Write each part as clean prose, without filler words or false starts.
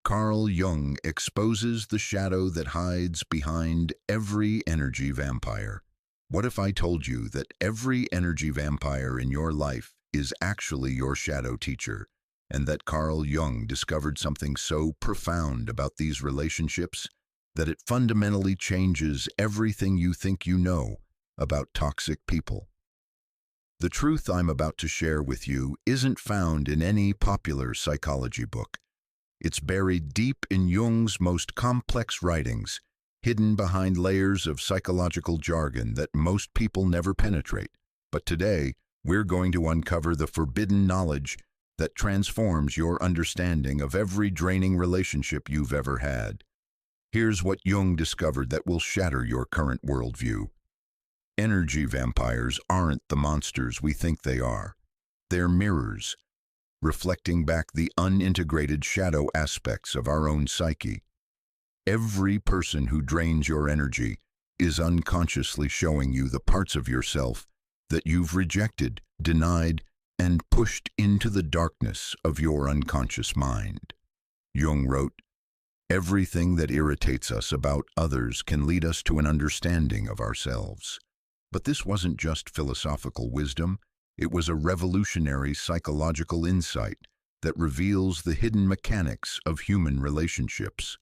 Carl Jung exposes the shadow that hides behind every energy vampire. What if I told you that every energy vampire in your life is actually your shadow teacher, and that Carl Jung discovered something so profound about these relationships that it fundamentally changes everything you think you know about toxic people? The truth I'm about to share with you isn't found in any popular psychology book. It's buried deep in Jung's most complex writings, hidden behind layers of psychological jargon that most people never penetrate. But today, we're going to uncover the forbidden knowledge that transforms your understanding of every draining relationship you've ever had. Here's what Jung discovered that will shatter your current worldview. Energy vampires aren't the monsters we think they are. They're mirrors, reflecting back the unintegrated shadow aspects of our own psyche. Every person who drains your energy is unconsciously showing you the parts of yourself that you've rejected, denied, and pushed into the darkness of your unconscious mind. Jung wrote, "Everything that irritates us about others can lead us to an understanding of ourselves." But this wasn't just philosophical wisdom. It was a revolutionary psychological insight that reveals the hidden mechanics of human relationships.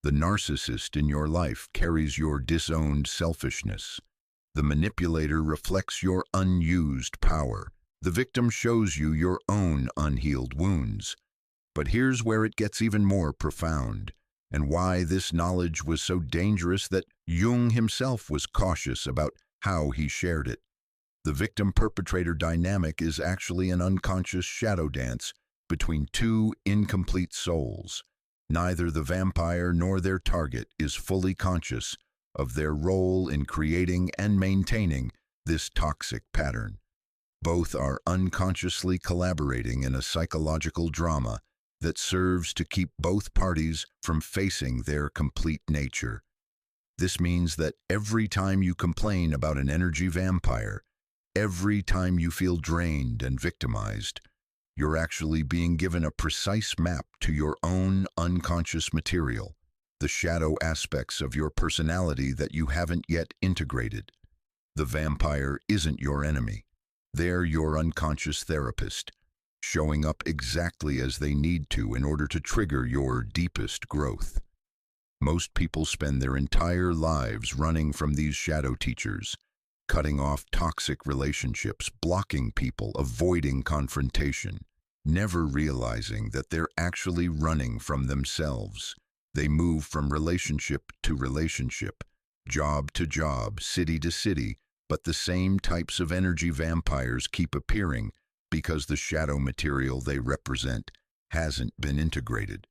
The narcissist in your life carries your disowned selfishness. The manipulator reflects your unused power. The victim shows you your own unhealed wounds. But here's where it gets even more profound, and why this knowledge was so dangerous that Jung himself was cautious about how he shared it. The victim-perpetrator dynamic is actually an unconscious shadow dance between two incomplete souls. Neither the vampire nor their target is fully conscious of their role in creating and maintaining this toxic pattern. Both are unconsciously collaborating in a psychological drama that serves to keep both parties from facing their complete nature. This means that every time you complain about an energy vampire, every time you feel drained and victimized, you're actually being given a precise map to your own unconscious material, the shadow aspects of your personality that you haven't yet integrated. The vampire isn't your enemy. They're your unconscious therapist, showing up exactly as they need to in order to trigger your deepest growth. Most people spend their entire lives running from these shadow teachers, cutting off toxic relationships, blocking people, avoiding confrontation, never realizing that they're actually running from themselves. They move from relationship to relationship, job to job, city to city, but the same types of energy vampires keep appearing because the shadow material they represent hasn't been integrated.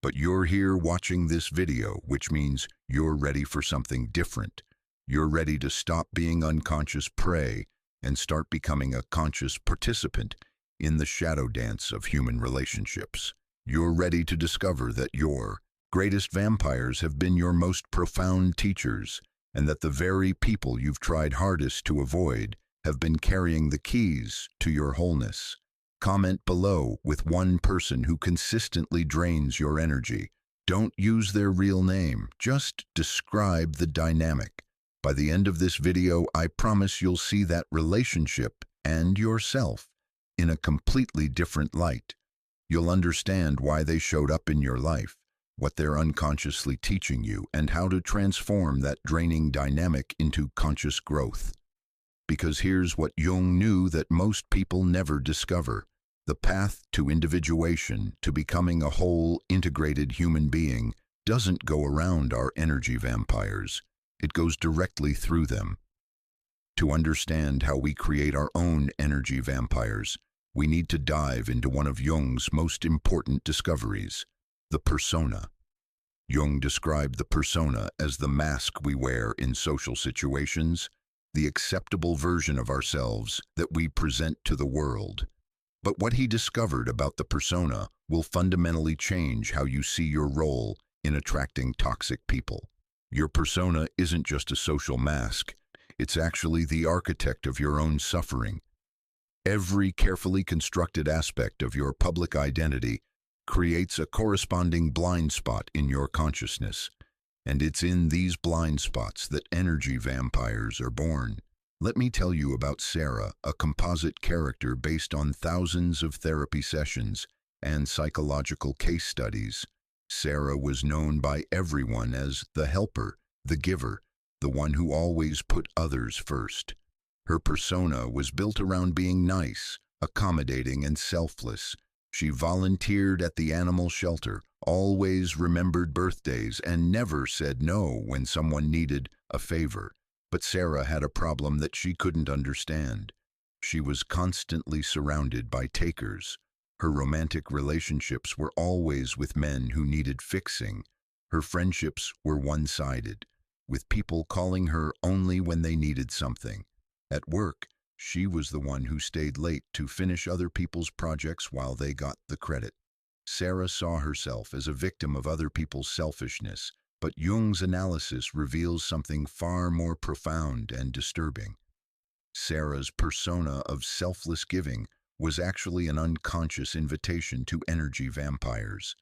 But you're here watching this video, which means you're ready for something different. You're ready to stop being unconscious prey and start becoming a conscious participant in the shadow dance of human relationships. You're ready to discover that your greatest vampires have been your most profound teachers, and that the very people you've tried hardest to avoid have been carrying the keys to your wholeness. Comment below with one person who consistently drains your energy. Don't use their real name, just describe the dynamic. By the end of this video, I promise you'll see that relationship and yourself in a completely different light. You'll understand why they showed up in your life, what they're unconsciously teaching you, and how to transform that draining dynamic into conscious growth. Because here's what Jung knew that most people never discover. The path to individuation, to becoming a whole, integrated human being, doesn't go around our energy vampires. It goes directly through them. To understand how we create our own energy vampires, we need to dive into one of Jung's most important discoveries, the persona. Jung described the persona as the mask we wear in social situations, the acceptable version of ourselves that we present to the world. But what he discovered about the persona will fundamentally change how you see your role in attracting toxic people. Your persona isn't just a social mask. It's actually the architect of your own suffering. Every carefully constructed aspect of your public identity creates a corresponding blind spot in your consciousness. And it's in these blind spots that energy vampires are born. Let me tell you about Sarah, a composite character based on thousands of therapy sessions and psychological case studies. Sarah was known by everyone as the helper, the giver, the one who always put others first. Her persona was built around being nice, accommodating, and selfless. She volunteered at the animal shelter, always remembered birthdays, and never said no when someone needed a favor. But Sarah had a problem that she couldn't understand. She was constantly surrounded by takers. Her romantic relationships were always with men who needed fixing. Her friendships were one-sided, with people calling her only when they needed something. At work, she was the one who stayed late to finish other people's projects while they got the credit. Sarah saw herself as a victim of other people's selfishness, but Jung's analysis reveals something far more profound and disturbing. Sarah's persona of selfless giving was actually an unconscious invitation to energy vampires.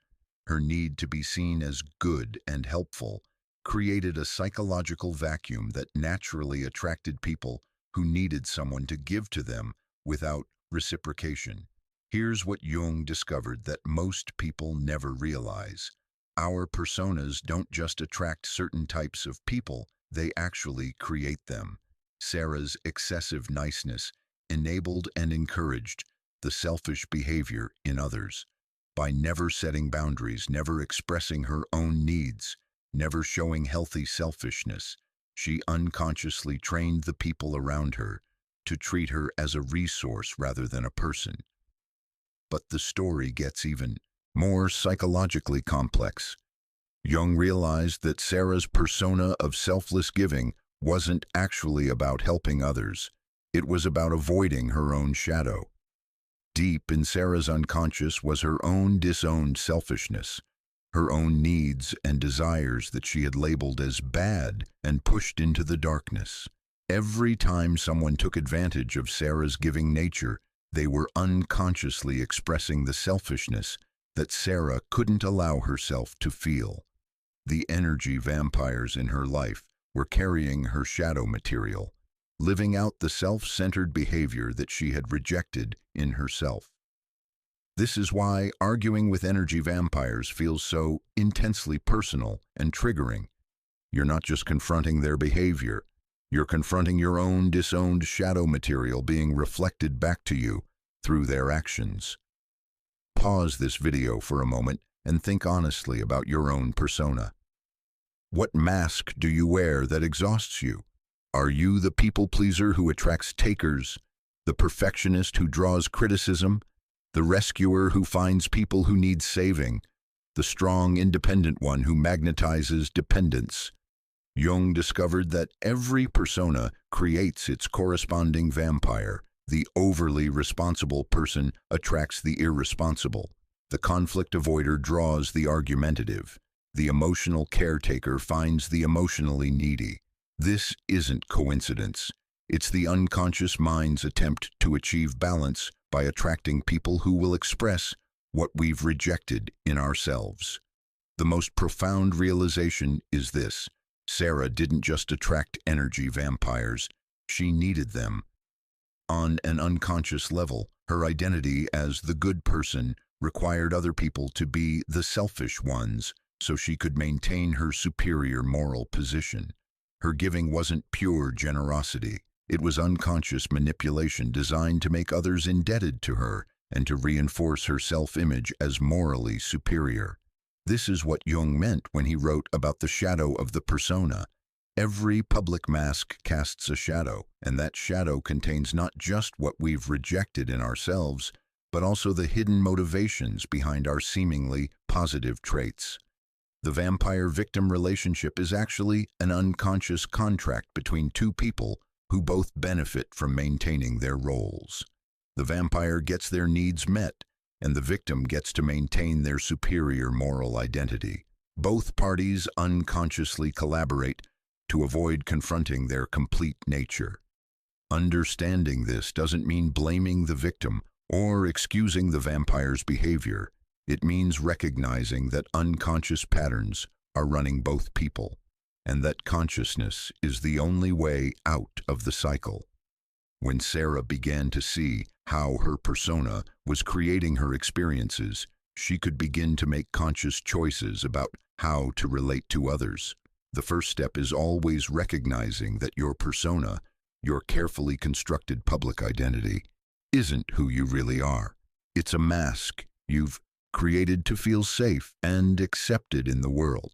Her need to be seen as good and helpful created a psychological vacuum that naturally attracted people who needed someone to give to them without reciprocation. Here's what Jung discovered that most people never realize. Our personas don't just attract certain types of people, they actually create them. Sarah's excessive niceness enabled and encouraged the selfish behavior in others. By never setting boundaries, never expressing her own needs, never showing healthy selfishness, she unconsciously trained the people around her to treat her as a resource rather than a person. But the story gets even more psychologically complex. Jung realized that Sarah's persona of selfless giving wasn't actually about helping others. It was about avoiding her own shadow. Deep in Sarah's unconscious was her own disowned selfishness, her own needs and desires that she had labeled as bad and pushed into the darkness. Every time someone took advantage of Sarah's giving nature, they were unconsciously expressing the selfishness that Sarah couldn't allow herself to feel. The energy vampires in her life were carrying her shadow material, living out the self-centered behavior that she had rejected in herself. This is why arguing with energy vampires feels so intensely personal and triggering. You're not just confronting their behavior, you're confronting your own disowned shadow material being reflected back to you through their actions. Pause this video for a moment and think honestly about your own persona. What mask do you wear that exhausts you? Are you the people pleaser who attracts takers, the perfectionist who draws criticism, the rescuer who finds people who need saving, the strong, independent one who magnetizes dependence? Jung discovered that every persona creates its corresponding vampire. The overly responsible person attracts the irresponsible. The conflict avoider draws the argumentative. The emotional caretaker finds the emotionally needy. This isn't coincidence. It's the unconscious mind's attempt to achieve balance by attracting people who will express what we've rejected in ourselves. The most profound realization is this: Sarah didn't just attract energy vampires, she needed them. On an unconscious level, her identity as the good person required other people to be the selfish ones so she could maintain her superior moral position. Her giving wasn't pure generosity. It was unconscious manipulation designed to make others indebted to her and to reinforce her self-image as morally superior. This is what Jung meant when he wrote about the shadow of the persona. Every public mask casts a shadow, and that shadow contains not just what we've rejected in ourselves, but also the hidden motivations behind our seemingly positive traits. The vampire-victim relationship is actually an unconscious contract between two people who both benefit from maintaining their roles. The vampire gets their needs met, and the victim gets to maintain their superior moral identity. Both parties unconsciously collaborate to avoid confronting their complete nature. Understanding this doesn't mean blaming the victim or excusing the vampire's behavior. It means recognizing that unconscious patterns are running both people, and that consciousness is the only way out of the cycle. When Sarah began to see how her persona was creating her experiences, she could begin to make conscious choices about how to relate to others. The first step is always recognizing that your persona, your carefully constructed public identity, isn't who you really are. It's a mask you've created to feel safe and accepted in the world.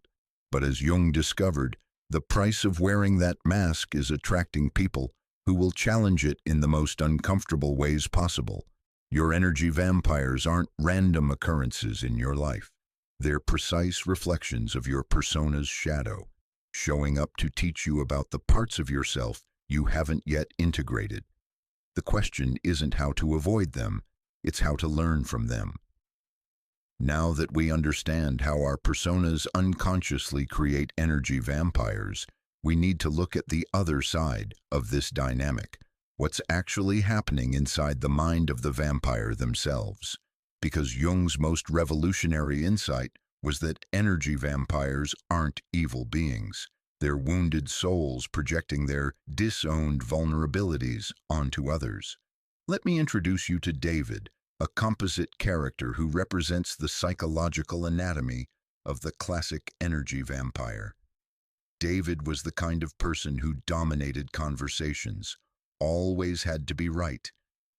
But as Jung discovered, the price of wearing that mask is attracting people who will challenge it in the most uncomfortable ways possible. Your energy vampires aren't random occurrences in your life. They're precise reflections of your persona's shadow, showing up to teach you about the parts of yourself you haven't yet integrated. The question isn't how to avoid them, it's how to learn from them. Now that we understand how our personas unconsciously create energy vampires, we need to look at the other side of this dynamic, what's actually happening inside the mind of the vampire themselves. Because Jung's most revolutionary insight was that energy vampires aren't evil beings. They're wounded souls projecting their disowned vulnerabilities onto others. Let me introduce you to David, a composite character who represents the psychological anatomy of the classic energy vampire. David was the kind of person who dominated conversations, always had to be right,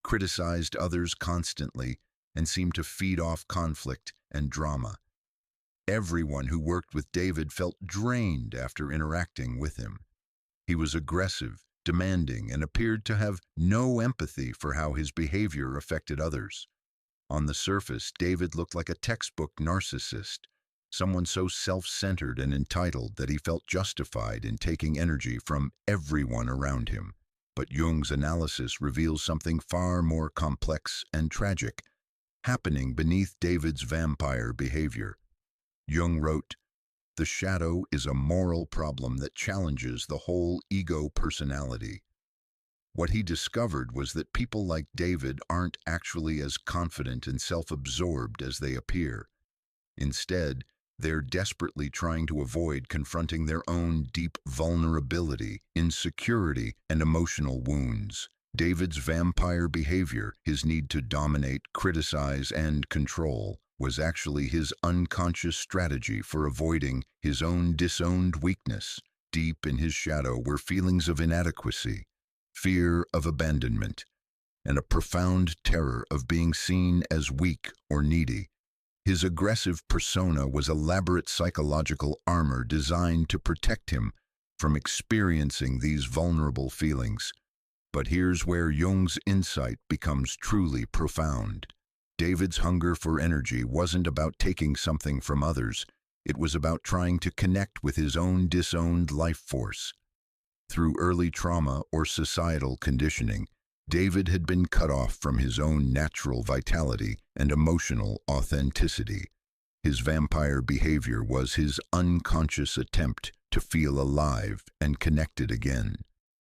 criticized others constantly, and seemed to feed off conflict and drama. Everyone who worked with David felt drained after interacting with him. He was aggressive, demanding, and appeared to have no empathy for how his behavior affected others. On the surface, David looked like a textbook narcissist, someone so self-centered and entitled that he felt justified in taking energy from everyone around him. But Jung's analysis reveals something far more complex and tragic happening beneath David's vampire behavior. Jung wrote, "The shadow is a moral problem that challenges the whole ego personality." What he discovered was that people like David aren't actually as confident and self-absorbed as they appear. Instead, they're desperately trying to avoid confronting their own deep vulnerability, insecurity, and emotional wounds. David's vampire behavior, his need to dominate, criticize, and control, was actually his unconscious strategy for avoiding his own disowned weakness. Deep in his shadow were feelings of inadequacy, fear of abandonment, and a profound terror of being seen as weak or needy. His aggressive persona was elaborate psychological armor designed to protect him from experiencing these vulnerable feelings. But here's where Jung's insight becomes truly profound. David's hunger for energy wasn't about taking something from others. It was about trying to connect with his own disowned life force. Through early trauma or societal conditioning, David had been cut off from his own natural vitality and emotional authenticity. His vampire behavior was his unconscious attempt to feel alive and connected again.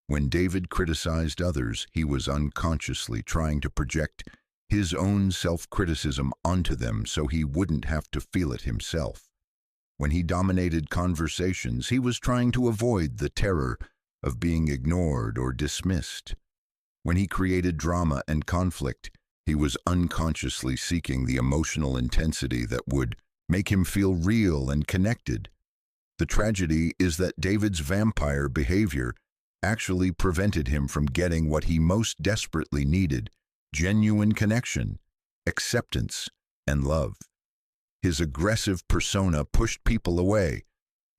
When David criticized others, he was unconsciously trying to project his own self-criticism onto them so he wouldn't have to feel it himself. When he dominated conversations, he was trying to avoid the terror of being ignored or dismissed. When he created drama and conflict, he was unconsciously seeking the emotional intensity that would make him feel real and connected. The tragedy is that David's vampire behavior actually prevented him from getting what he most desperately needed: genuine connection, acceptance, and love. His aggressive persona pushed people away,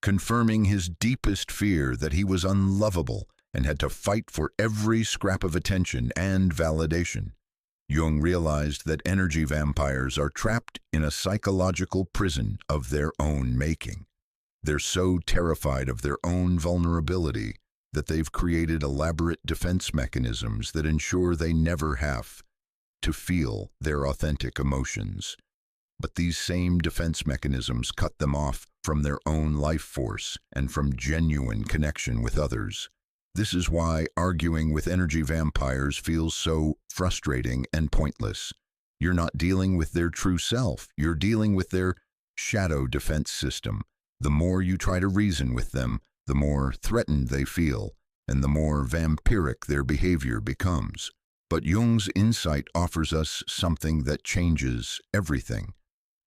confirming his deepest fear that he was unlovable and had to fight for every scrap of attention and validation. Jung realized that energy vampires are trapped in a psychological prison of their own making. They're so terrified of their own vulnerability that they've created elaborate defense mechanisms that ensure they never have to feel their authentic emotions. But these same defense mechanisms cut them off from their own life force and from genuine connection with others. This is why arguing with energy vampires feels so frustrating and pointless. You're not dealing with their true self. You're dealing with their shadow defense system. The more you try to reason with them, the more threatened they feel, and the more vampiric their behavior becomes. But Jung's insight offers us something that changes everything.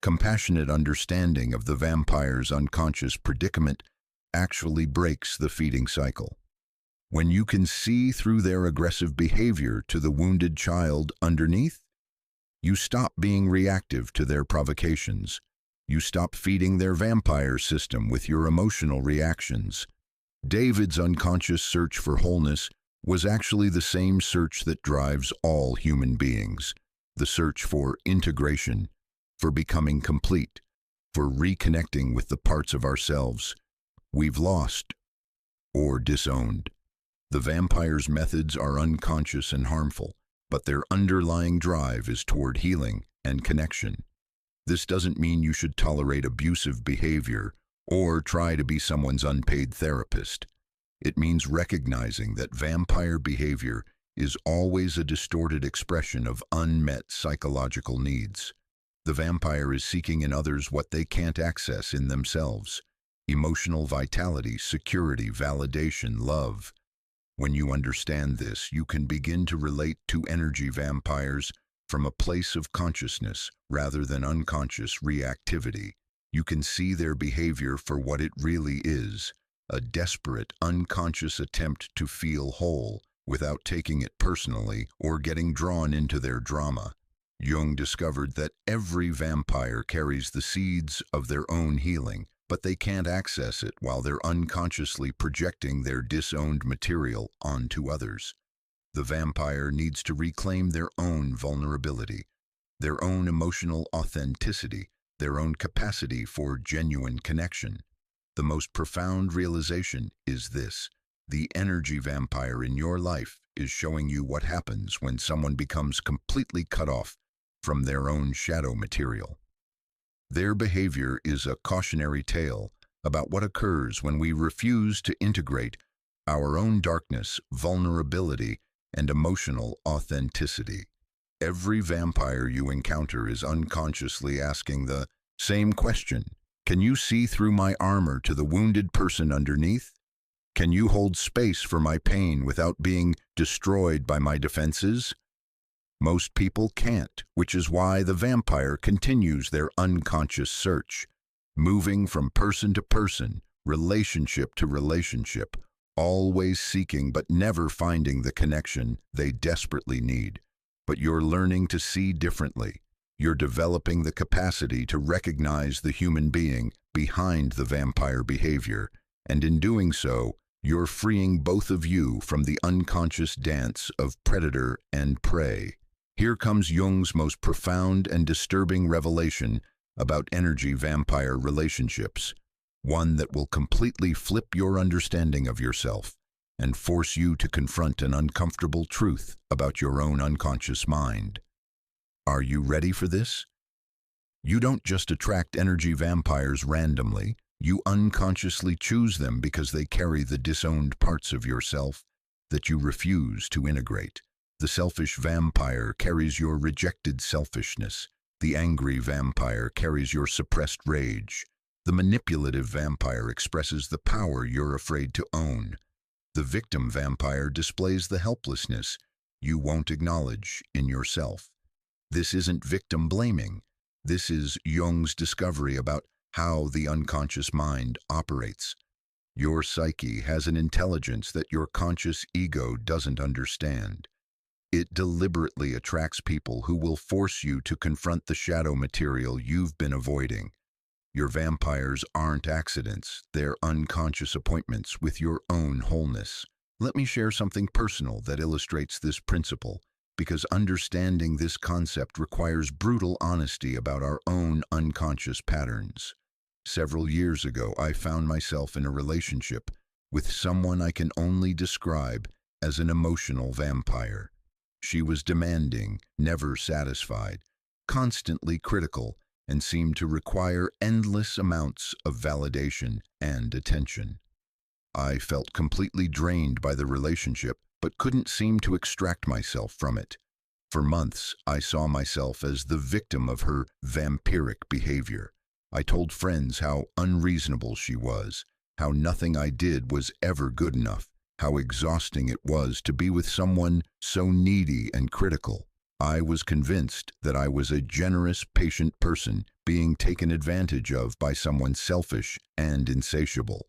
Compassionate understanding of the vampire's unconscious predicament actually breaks the feeding cycle. When you can see through their aggressive behavior to the wounded child underneath, you stop being reactive to their provocations. You stop feeding their vampire system with your emotional reactions. David's unconscious search for wholeness was actually the same search that drives all human beings. The search for integration, for becoming complete, for reconnecting with the parts of ourselves we've lost or disowned. The vampire's methods are unconscious and harmful, but their underlying drive is toward healing and connection. This doesn't mean you should tolerate abusive behavior or try to be someone's unpaid therapist. It means recognizing that vampire behavior is always a distorted expression of unmet psychological needs. The vampire is seeking in others what they can't access in themselves: emotional vitality, security, validation, love. When you understand this, you can begin to relate to energy vampires from a place of consciousness rather than unconscious reactivity. You can see their behavior for what it really is: a desperate, unconscious attempt to feel whole without taking it personally or getting drawn into their drama. Jung discovered that every vampire carries the seeds of their own healing, but they can't access it while they're unconsciously projecting their disowned material onto others. The vampire needs to reclaim their own vulnerability, their own emotional authenticity, their own capacity for genuine connection. The most profound realization is this: the energy vampire in your life is showing you what happens when someone becomes completely cut off from their own shadow material. Their behavior is a cautionary tale about what occurs when we refuse to integrate our own darkness, vulnerability, and emotional authenticity. Every vampire you encounter is unconsciously asking the same question: can you see through my armor to the wounded person underneath? Can you hold space for my pain without being destroyed by my defenses? Most people can't, which is why the vampire continues their unconscious search, moving from person to person, relationship to relationship, always seeking but never finding the connection they desperately need. But you're learning to see differently. You're developing the capacity to recognize the human being behind the vampire behavior, and in doing so, you're freeing both of you from the unconscious dance of predator and prey. Here comes Jung's most profound and disturbing revelation about energy vampire relationships, one that will completely flip your understanding of yourself and force you to confront an uncomfortable truth about your own unconscious mind. Are you ready for this? You don't just attract energy vampires randomly. You unconsciously choose them because they carry the disowned parts of yourself that you refuse to integrate. The selfish vampire carries your rejected selfishness. The angry vampire carries your suppressed rage. The manipulative vampire expresses the power you're afraid to own. The victim vampire displays the helplessness you won't acknowledge in yourself. This isn't victim blaming. This is Jung's discovery about how the unconscious mind operates. Your psyche has an intelligence that your conscious ego doesn't understand. It deliberately attracts people who will force you to confront the shadow material you've been avoiding. Your vampires aren't accidents, they're unconscious appointments with your own wholeness. Let me share something personal that illustrates this principle, because understanding this concept requires brutal honesty about our own unconscious patterns. Several years ago, I found myself in a relationship with someone I can only describe as an emotional vampire. She was demanding, never satisfied, constantly critical, and seemed to require endless amounts of validation and attention. I felt completely drained by the relationship, but couldn't seem to extract myself from it. For months, I saw myself as the victim of her vampiric behavior. I told friends how unreasonable she was, how nothing I did was ever good enough, how exhausting it was to be with someone so needy and critical. I was convinced that I was a generous, patient person being taken advantage of by someone selfish and insatiable.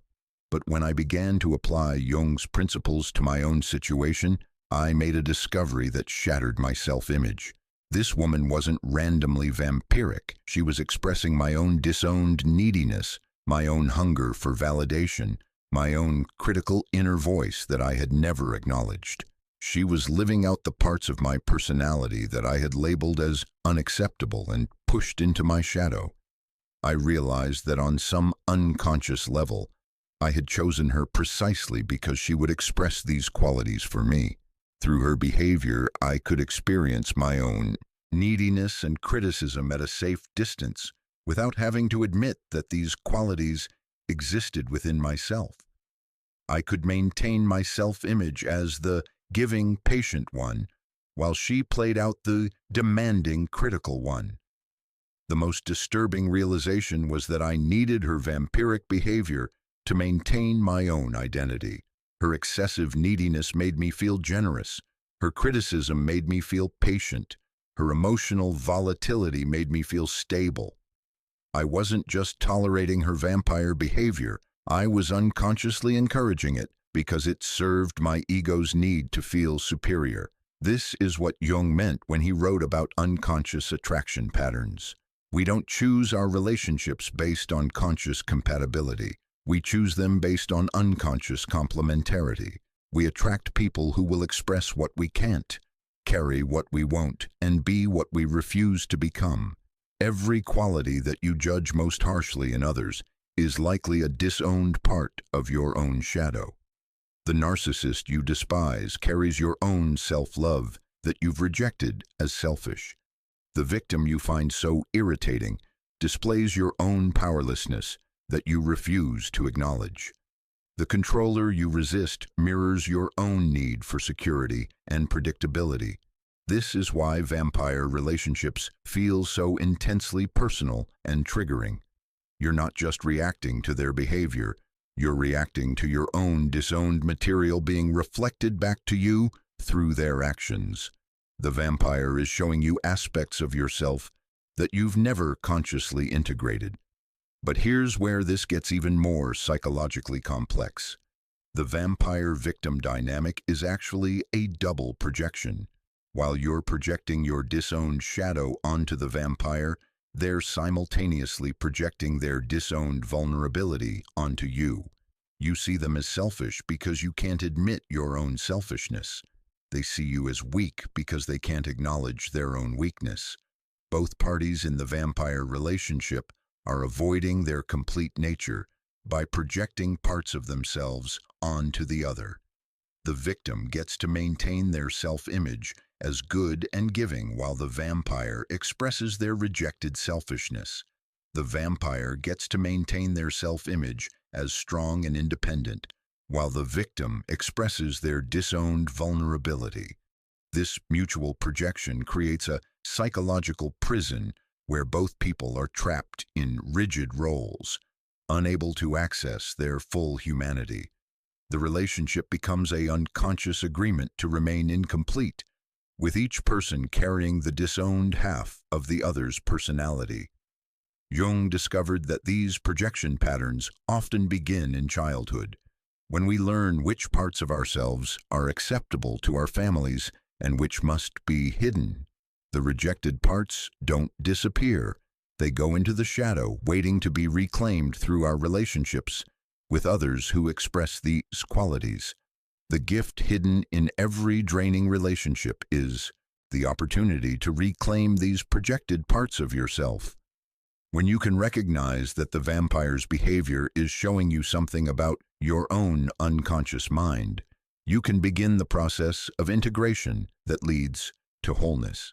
But when I began to apply Jung's principles to my own situation, I made a discovery that shattered my self-image. This woman wasn't randomly vampiric. She was expressing my own disowned neediness, my own hunger for validation, my own critical inner voice that I had never acknowledged. She was living out the parts of my personality that I had labeled as unacceptable and pushed into my shadow. I realized that on some unconscious level, I had chosen her precisely because she would express these qualities for me. Through her behavior, I could experience my own neediness and criticism at a safe distance without having to admit that these qualities existed within myself. I could maintain my self-image as the giving, patient one, while she played out the demanding, critical one. The most disturbing realization was that I needed her vampiric behavior to maintain my own identity. Her excessive neediness made me feel generous. Her criticism made me feel patient. Her emotional volatility made me feel stable. I wasn't just tolerating her vampire behavior, I was unconsciously encouraging it because it served my ego's need to feel superior. This is what Jung meant when he wrote about unconscious attraction patterns. We don't choose our relationships based on conscious compatibility. We choose them based on unconscious complementarity. We attract people who will express what we can't, carry what we won't, and be what we refuse to become. Every quality that you judge most harshly in others is likely a disowned part of your own shadow. The narcissist you despise carries your own self-love that you've rejected as selfish. The victim you find so irritating displays your own powerlessness that you refuse to acknowledge. The controller you resist mirrors your own need for security and predictability. This is why vampire relationships feel so intensely personal and triggering. You're not just reacting to their behavior, you're reacting to your own disowned material being reflected back to you through their actions. The vampire is showing you aspects of yourself that you've never consciously integrated. But here's where this gets even more psychologically complex. The vampire-victim dynamic is actually a double projection. While you're projecting your disowned shadow onto the vampire, they're simultaneously projecting their disowned vulnerability onto you. You see them as selfish because you can't admit your own selfishness. They see you as weak because they can't acknowledge their own weakness. Both parties in the vampire relationship are avoiding their complete nature by projecting parts of themselves onto the other. The victim gets to maintain their self-image as good and giving while the vampire expresses their rejected selfishness. The vampire gets to maintain their self-image as strong and independent while the victim expresses their disowned vulnerability. This mutual projection creates a psychological prison where both people are trapped in rigid roles, unable to access their full humanity. The relationship becomes an unconscious agreement to remain incomplete, with each person carrying the disowned half of the other's personality. Jung discovered that these projection patterns often begin in childhood, when we learn which parts of ourselves are acceptable to our families and which must be hidden. The rejected parts don't disappear. They go into the shadow, waiting to be reclaimed through our relationships with others who express these qualities. The gift hidden in every draining relationship is the opportunity to reclaim these projected parts of yourself. When you can recognize that the vampire's behavior is showing you something about your own unconscious mind, you can begin the process of integration that leads to wholeness.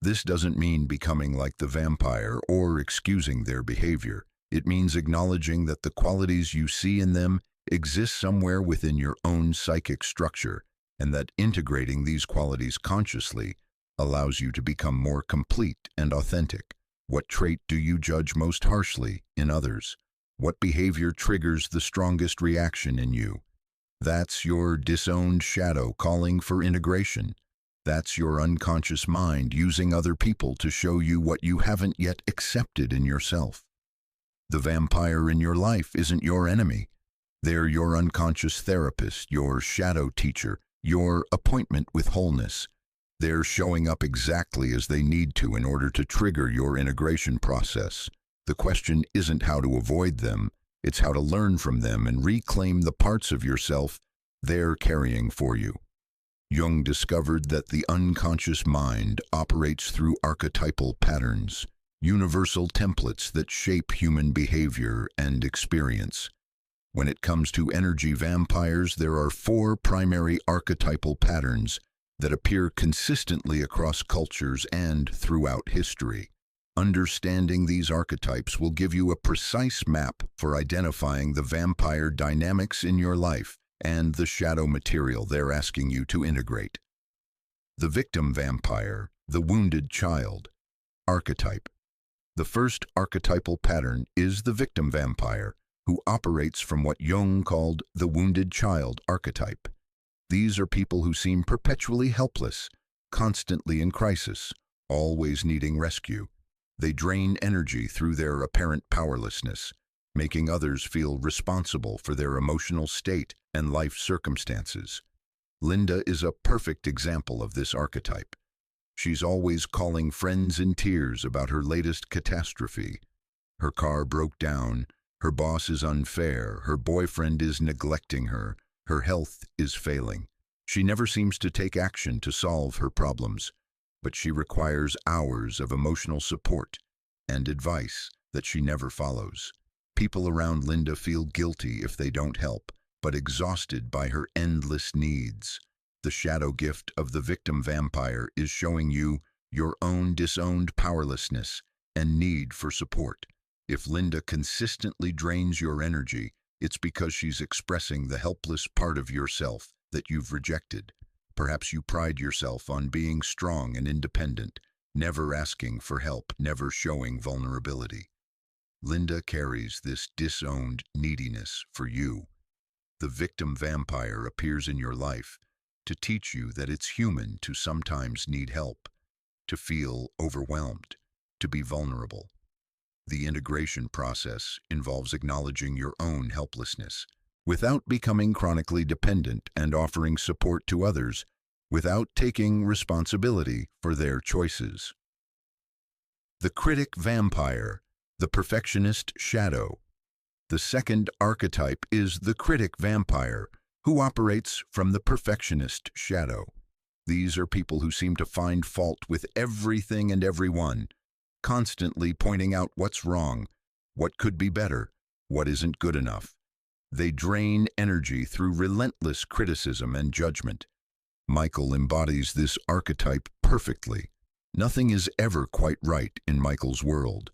This doesn't mean becoming like the vampire or excusing their behavior. It means acknowledging that the qualities you see in them exist somewhere within your own psychic structure, and that integrating these qualities consciously allows you to become more complete and authentic? What trait do you judge most harshly in others? What behavior triggers the strongest reaction in you? That's your disowned shadow calling for integration. That's your unconscious mind using other people to show you what you haven't yet accepted in yourself. The vampire in your life isn't your enemy. They're your unconscious therapist, your shadow teacher, your appointment with wholeness. They're showing up exactly as they need to in order to trigger your integration process. The question isn't how to avoid them, it's how to learn from them and reclaim the parts of yourself they're carrying for you. Jung discovered that the unconscious mind operates through archetypal patterns, universal templates that shape human behavior and experience. When it comes to energy vampires, there are 4 primary archetypal patterns that appear consistently across cultures and throughout history. Understanding these archetypes will give you a precise map for identifying the vampire dynamics in your life and the shadow material they're asking you to integrate. The victim vampire, the wounded child. Archetype. The first archetypal pattern is the victim vampire, who operates from what Jung called the wounded child archetype. These are people who seem perpetually helpless, constantly in crisis, always needing rescue. They drain energy through their apparent powerlessness, making others feel responsible for their emotional state and life circumstances. Linda is a perfect example of this archetype. She's always calling friends in tears about her latest catastrophe. Her car broke down, her boss is unfair, her boyfriend is neglecting her, her health is failing. She never seems to take action to solve her problems, but she requires hours of emotional support and advice that she never follows. People around Linda feel guilty if they don't help, but exhausted by her endless needs. The shadow gift of the victim vampire is showing you your own disowned powerlessness and need for support. If Linda consistently drains your energy, it's because she's expressing the helpless part of yourself that you've rejected. Perhaps you pride yourself on being strong and independent, never asking for help, never showing vulnerability. Linda carries this disowned neediness for you. The victim vampire appears in your life to teach you that it's human to sometimes need help, to feel overwhelmed, to be vulnerable. The integration process involves acknowledging your own helplessness, without becoming chronically dependent and offering support to others, without taking responsibility for their choices. The critic vampire, the perfectionist shadow. The second archetype is the critic vampire, who operates from the perfectionist shadow. These are people who seem to find fault with everything and everyone, constantly pointing out what's wrong, what could be better, what isn't good enough. They drain energy through relentless criticism and judgment. Michael embodies this archetype perfectly. Nothing is ever quite right in Michael's world.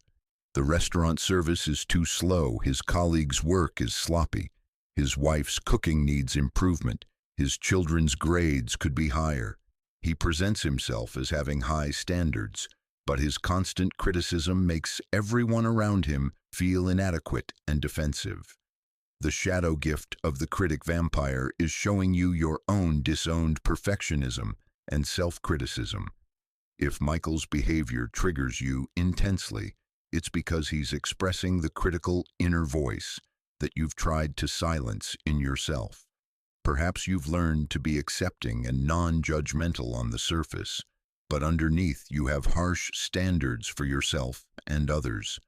The restaurant service is too slow, his colleagues' work is sloppy, his wife's cooking needs improvement, his children's grades could be higher. He presents himself as having high standards, but his constant criticism makes everyone around him feel inadequate and defensive. The shadow gift of the critic vampire is showing you your own disowned perfectionism and self-criticism. If Michael's behavior triggers you intensely, it's because he's expressing the critical inner voice that you've tried to silence in yourself. Perhaps you've learned to be accepting and non-judgmental on the surface, but underneath you have harsh standards for yourself and others.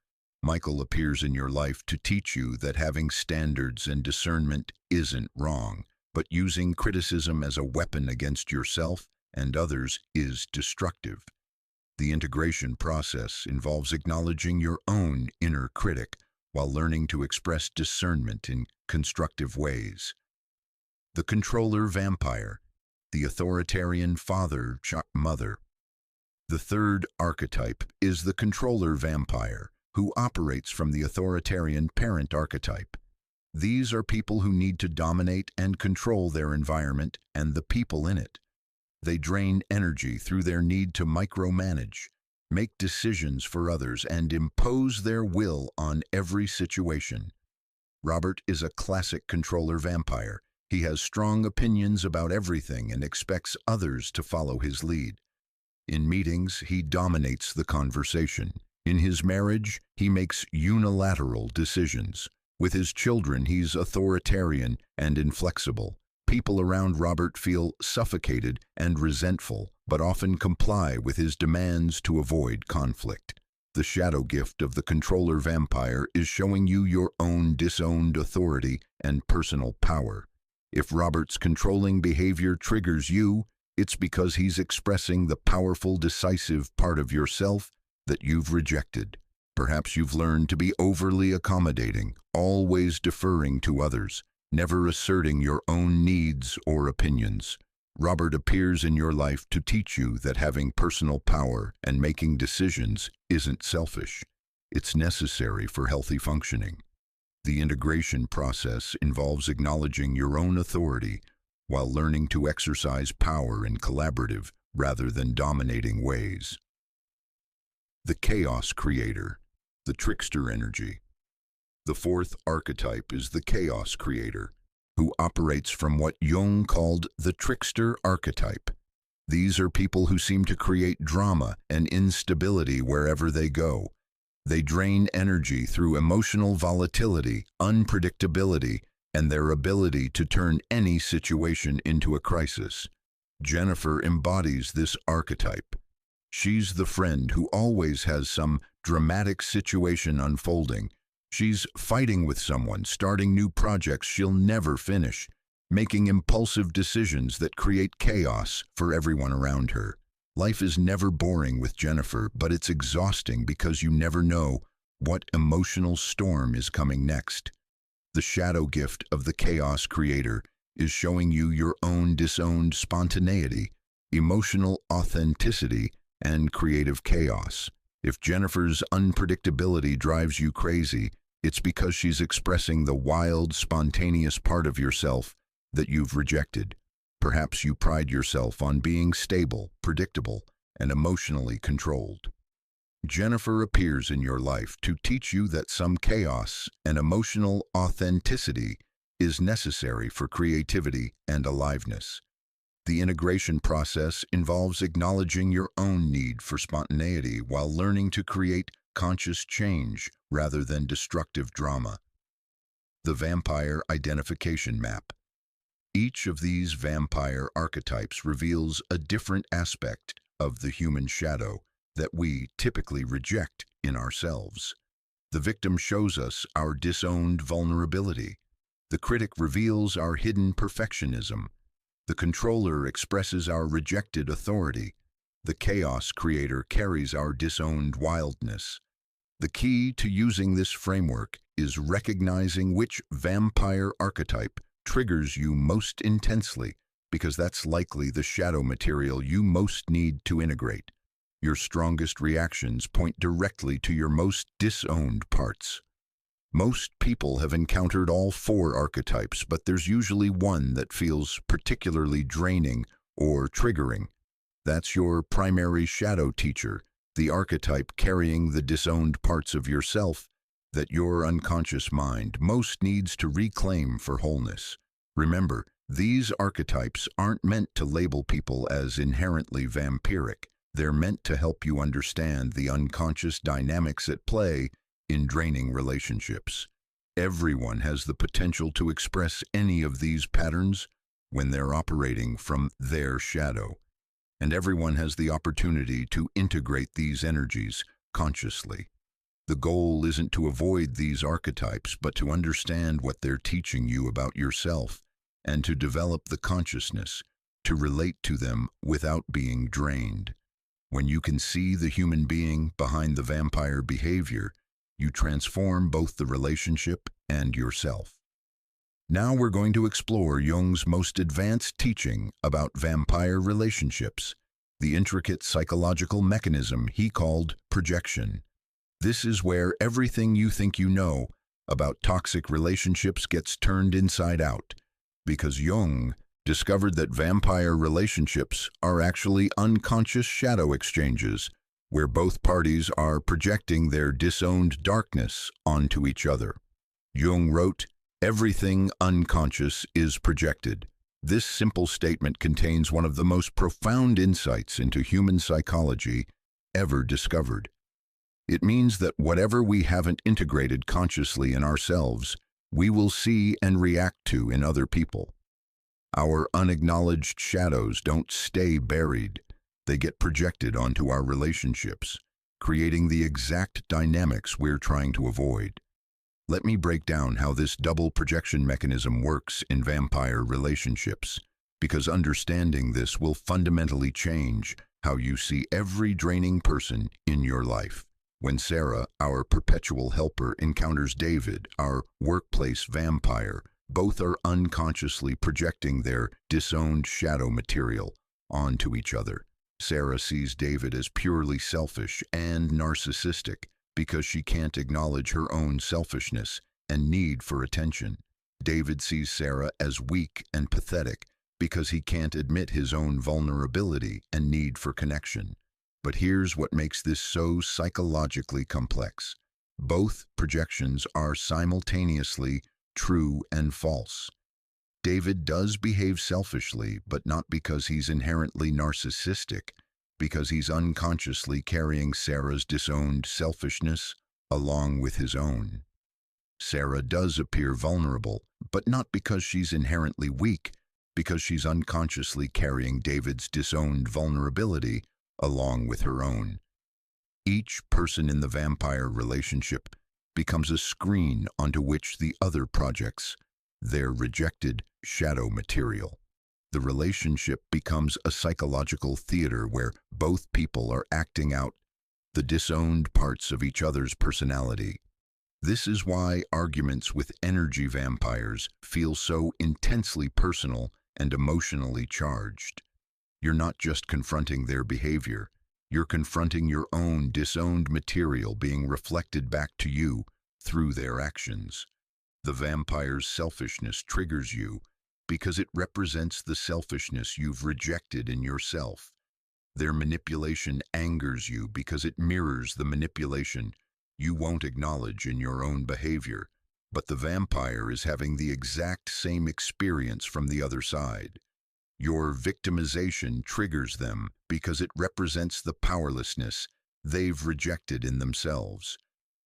Michael appears in your life to teach you that having standards and discernment isn't wrong, but using criticism as a weapon against yourself and others is destructive. The integration process involves acknowledging your own inner critic while learning to express discernment in constructive ways. The controller vampire, the authoritarian father-mother. The third archetype is the controller vampire, who operates from the authoritarian parent archetype. These are people who need to dominate and control their environment and the people in it. They drain energy through their need to micromanage, make decisions for others, and impose their will on every situation. Robert is a classic controller vampire. He has strong opinions about everything and expects others to follow his lead. In meetings, he dominates the conversation. In his marriage, he makes unilateral decisions. With his children, he's authoritarian and inflexible. People around Robert feel suffocated and resentful, but often comply with his demands to avoid conflict. The shadow gift of the controller vampire is showing you your own disowned authority and personal power. If Robert's controlling behavior triggers you, it's because he's expressing the powerful, decisive part of yourself that you've rejected. Perhaps you've learned to be overly accommodating, always deferring to others, never asserting your own needs or opinions. Robert appears in your life to teach you that having personal power and making decisions isn't selfish. It's necessary for healthy functioning. The integration process involves acknowledging your own authority while learning to exercise power in collaborative rather than dominating ways. The chaos creator, the trickster energy. The fourth archetype is the chaos creator, who operates from what Jung called the trickster archetype. These are people who seem to create drama and instability wherever they go. They drain energy through emotional volatility, unpredictability, and their ability to turn any situation into a crisis. Jennifer embodies this archetype. She's the friend who always has some dramatic situation unfolding. She's fighting with someone, starting new projects she'll never finish, making impulsive decisions that create chaos for everyone around her. Life is never boring with Jennifer, but it's exhausting because you never know what emotional storm is coming next. The shadow gift of the chaos creator is showing you your own disowned spontaneity, emotional authenticity, and creative chaos. If Jennifer's unpredictability drives you crazy, it's because she's expressing the wild, spontaneous part of yourself that you've rejected. Perhaps you pride yourself on being stable, predictable, and emotionally controlled. Jennifer appears in your life to teach you that some chaos and emotional authenticity is necessary for creativity and aliveness. The integration process involves acknowledging your own need for spontaneity while learning to create conscious change rather than destructive drama. The vampire identification map. Each of these vampire archetypes reveals a different aspect of the human shadow that we typically reject in ourselves. The victim shows us our disowned vulnerability. The critic reveals our hidden perfectionism. The controller expresses our rejected authority. The chaos creator carries our disowned wildness. The key to using this framework is recognizing which vampire archetype triggers you most intensely, because that's likely the shadow material you most need to integrate. Your strongest reactions point directly to your most disowned parts. Most people have encountered all four archetypes, but there's usually one that feels particularly draining or triggering. That's your primary shadow teacher, the archetype carrying the disowned parts of yourself that your unconscious mind most needs to reclaim for wholeness. Remember, these archetypes aren't meant to label people as inherently vampiric. They're meant to help you understand the unconscious dynamics at play in draining relationships. Everyone has the potential to express any of these patterns when they're operating from their shadow. And everyone has the opportunity to integrate these energies consciously. The goal isn't to avoid these archetypes, but to understand what they're teaching you about yourself and to develop the consciousness to relate to them without being drained. When you can see the human being behind the vampire behavior, you transform both the relationship and yourself. Now we're going to explore Jung's most advanced teaching about vampire relationships, the intricate psychological mechanism he called projection. This is where everything you think you know about toxic relationships gets turned inside out, because Jung discovered that vampire relationships are actually unconscious shadow exchanges where both parties are projecting their disowned darkness onto each other. Jung wrote, "Everything unconscious is projected." This simple statement contains one of the most profound insights into human psychology ever discovered. It means that whatever we haven't integrated consciously in ourselves, we will see and react to in other people. Our unacknowledged shadows don't stay buried. They get projected onto our relationships, creating the exact dynamics we're trying to avoid. Let me break down how this double projection mechanism works in vampire relationships, because understanding this will fundamentally change how you see every draining person in your life. When Sarah, our perpetual helper, encounters David, our workplace vampire, both are unconsciously projecting their disowned shadow material onto each other. Sarah sees David as purely selfish and narcissistic because she can't acknowledge her own selfishness and need for attention. David sees Sarah as weak and pathetic because he can't admit his own vulnerability and need for connection. But here's what makes this so psychologically complex. Both projections are simultaneously true and false. David does behave selfishly, but not because he's inherently narcissistic, because he's unconsciously carrying Sarah's disowned selfishness along with his own. Sarah does appear vulnerable, but not because she's inherently weak, because she's unconsciously carrying David's disowned vulnerability along with her own. Each person in the vampire relationship becomes a screen onto which the other projects their rejected shadow material. The relationship becomes a psychological theater where both people are acting out the disowned parts of each other's personality. This is why arguments with energy vampires feel so intensely personal and emotionally charged. You're not just confronting their behavior, you're confronting your own disowned material being reflected back to you through their actions. The vampire's selfishness triggers you because it represents the selfishness you've rejected in yourself. Their manipulation angers you because it mirrors the manipulation you won't acknowledge in your own behavior. But the vampire is having the exact same experience from the other side. Your victimization triggers them because it represents the powerlessness they've rejected in themselves.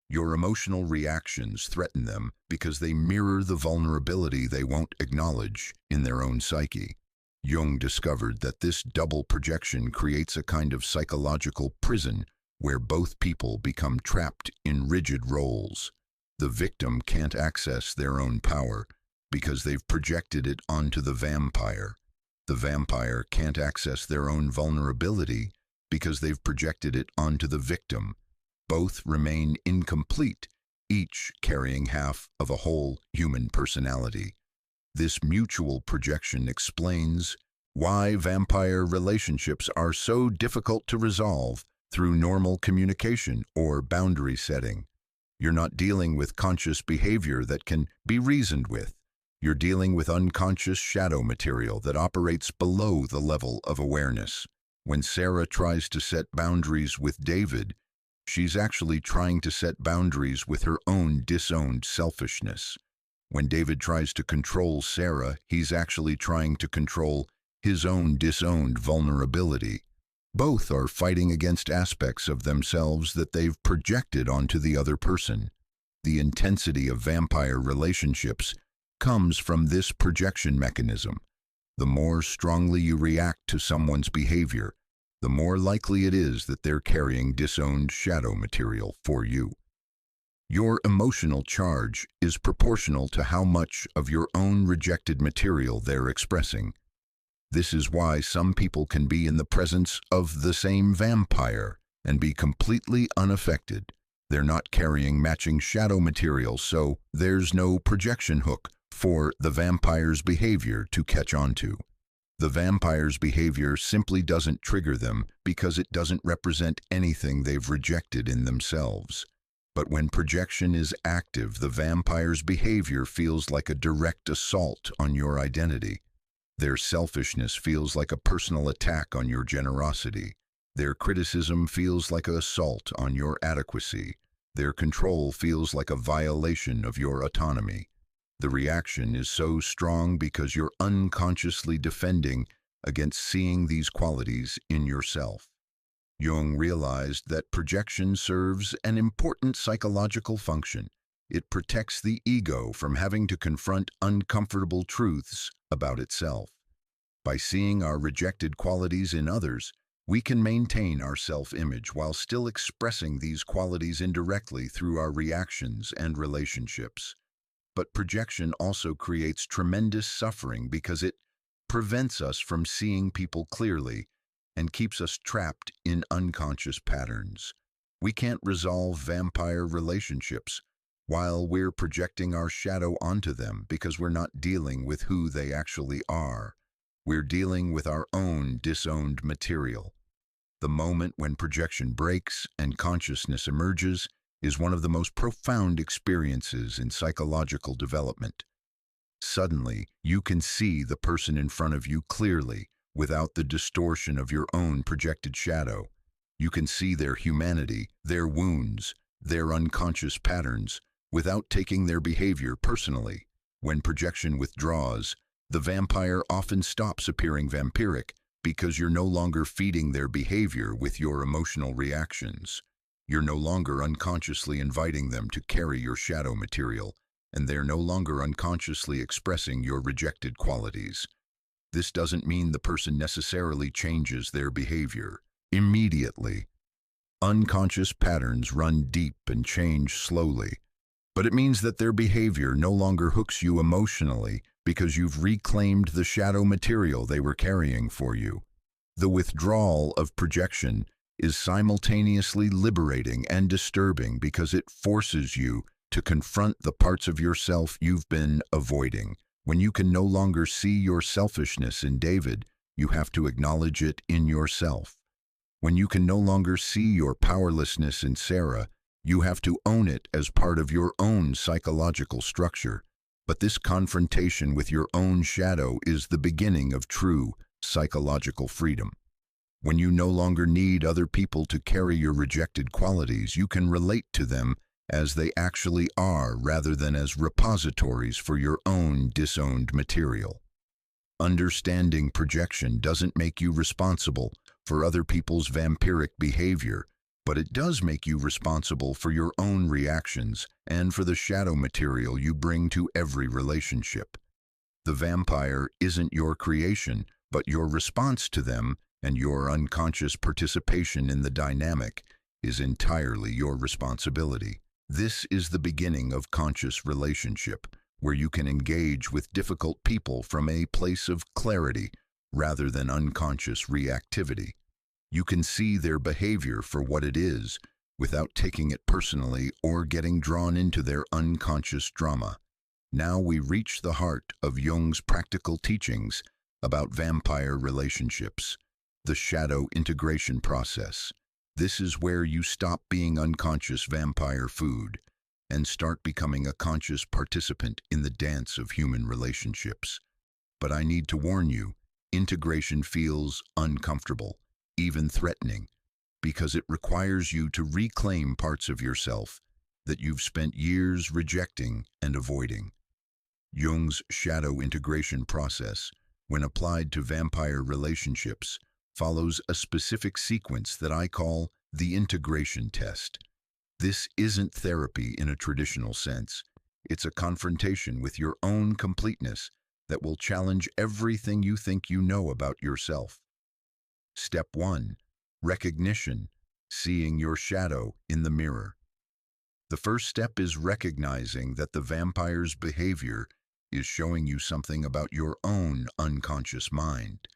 Your emotional reactions threaten them because they mirror the vulnerability they won't acknowledge in their own psyche. Jung discovered that this double projection creates a kind of psychological prison where both people become trapped in rigid roles. The victim can't access their own power because they've projected it onto the vampire. The vampire can't access their own vulnerability because they've projected it onto the victim. Both remain incomplete, each carrying half of a whole human personality. This mutual projection explains why vampire relationships are so difficult to resolve through normal communication or boundary setting. You're not dealing with conscious behavior that can be reasoned with. You're dealing with unconscious shadow material that operates below the level of awareness. When Sarah tries to set boundaries with David, she's actually trying to set boundaries with her own disowned selfishness. When David tries to control Sarah, he's actually trying to control his own disowned vulnerability. Both are fighting against aspects of themselves that they've projected onto the other person. The intensity of vampire relationships comes from this projection mechanism. The more strongly you react to someone's behavior, the more likely it is that they're carrying disowned shadow material for you. Your emotional charge is proportional to how much of your own rejected material they're expressing. This is why some people can be in the presence of the same vampire and be completely unaffected. They're not carrying matching shadow material, so there's no projection hook for the vampire's behavior to catch onto. The vampire's behavior simply doesn't trigger them because it doesn't represent anything they've rejected in themselves. But when projection is active, the vampire's behavior feels like a direct assault on your identity. Their selfishness feels like a personal attack on your generosity. Their criticism feels like an assault on your adequacy. Their control feels like a violation of your autonomy. The reaction is so strong because you're unconsciously defending against seeing these qualities in yourself. Jung realized that projection serves an important psychological function. It protects the ego from having to confront uncomfortable truths about itself. By seeing our rejected qualities in others, we can maintain our self-image while still expressing these qualities indirectly through our reactions and relationships. But projection also creates tremendous suffering because it prevents us from seeing people clearly and keeps us trapped in unconscious patterns. We can't resolve vampire relationships while we're projecting our shadow onto them because we're not dealing with who they actually are. We're dealing with our own disowned material. The moment when projection breaks and consciousness emerges is one of the most profound experiences in psychological development. Suddenly, you can see the person in front of you clearly without the distortion of your own projected shadow. You can see their humanity, their wounds, their unconscious patterns, without taking their behavior personally. When projection withdraws, the vampire often stops appearing vampiric because you're no longer feeding their behavior with your emotional reactions. You're no longer unconsciously inviting them to carry your shadow material, and they're no longer unconsciously expressing your rejected qualities. This doesn't mean the person necessarily changes their behavior immediately. Unconscious patterns run deep and change slowly, but it means that their behavior no longer hooks you emotionally because you've reclaimed the shadow material they were carrying for you. The withdrawal of projection is simultaneously liberating and disturbing because it forces you to confront the parts of yourself you've been avoiding. When you can no longer see your selfishness in David, you have to acknowledge it in yourself. When you can no longer see your powerlessness in Sarah, you have to own it as part of your own psychological structure. But this confrontation with your own shadow is the beginning of true psychological freedom. When you no longer need other people to carry your rejected qualities, you can relate to them as they actually are rather than as repositories for your own disowned material. Understanding projection doesn't make you responsible for other people's vampiric behavior, but it does make you responsible for your own reactions and for the shadow material you bring to every relationship. The vampire isn't your creation, but your response to them, and your unconscious participation in the dynamic is entirely your responsibility. This is the beginning of conscious relationship, where you can engage with difficult people from a place of clarity rather than unconscious reactivity. You can see their behavior for what it is without taking it personally or getting drawn into their unconscious drama. Now we reach the heart of Jung's practical teachings about vampire relationships, the shadow integration process. This is where you stop being unconscious vampire food and start becoming a conscious participant in the dance of human relationships. But I need to warn you, integration feels uncomfortable, even threatening, because it requires you to reclaim parts of yourself that you've spent years rejecting and avoiding. Jung's shadow integration process, when applied to vampire relationships, follows a specific sequence that I call the integration test. This isn't therapy in a traditional sense. It's a confrontation with your own completeness that will challenge everything you think you know about yourself. Step 1. Recognition, seeing your shadow in the mirror. The first step is recognizing that the vampire's behavior is showing you something about your own unconscious mind.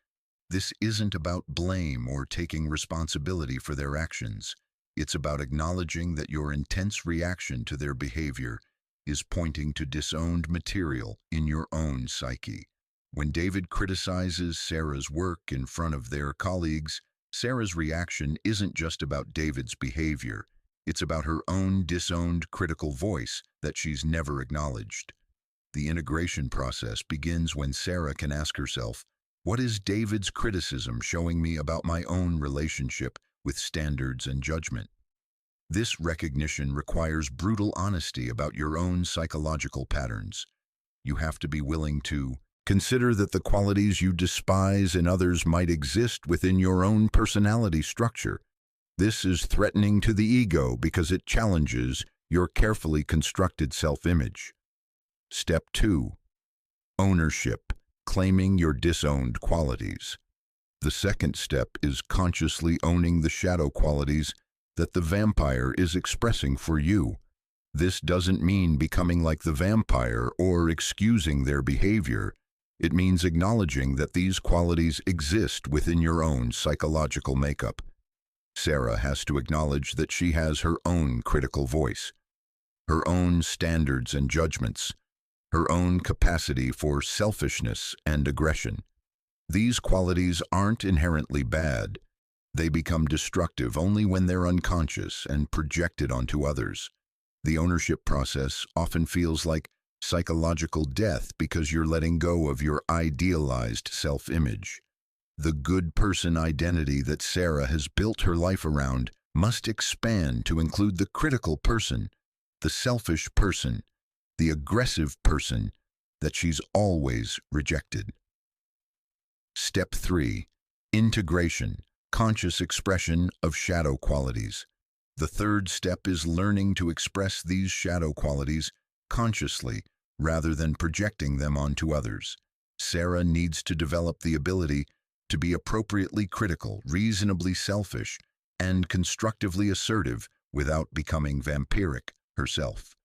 This isn't about blame or taking responsibility for their actions. It's about acknowledging that your intense reaction to their behavior is pointing to disowned material in your own psyche. When David criticizes Sarah's work in front of their colleagues, Sarah's reaction isn't just about David's behavior. It's about her own disowned critical voice that she's never acknowledged. The integration process begins when Sarah can ask herself, What is David's criticism showing me about my own relationship with standards and judgment? This recognition requires brutal honesty about your own psychological patterns. You have to be willing to consider that the qualities you despise in others might exist within your own personality structure. This is threatening to the ego because it challenges your carefully constructed self-image. Step 2. Ownership, claiming your disowned qualities. The second step is consciously owning the shadow qualities that the vampire is expressing for you. This doesn't mean becoming like the vampire or excusing their behavior. It means acknowledging that these qualities exist within your own psychological makeup. Sarah has to acknowledge that she has her own critical voice, her own standards and judgments, her own capacity for selfishness and aggression. These qualities aren't inherently bad. They become destructive only when they're unconscious and projected onto others. The ownership process often feels like psychological death because you're letting go of your idealized self-image. The good person identity that Sarah has built her life around must expand to include the critical person, the selfish person, the aggressive person that she's always rejected. Step 3. Integration, conscious expression of shadow qualities. The third step is learning to express these shadow qualities consciously rather than projecting them onto others. Sarah needs to develop the ability to be appropriately critical, reasonably selfish, and constructively assertive without becoming vampiric herself.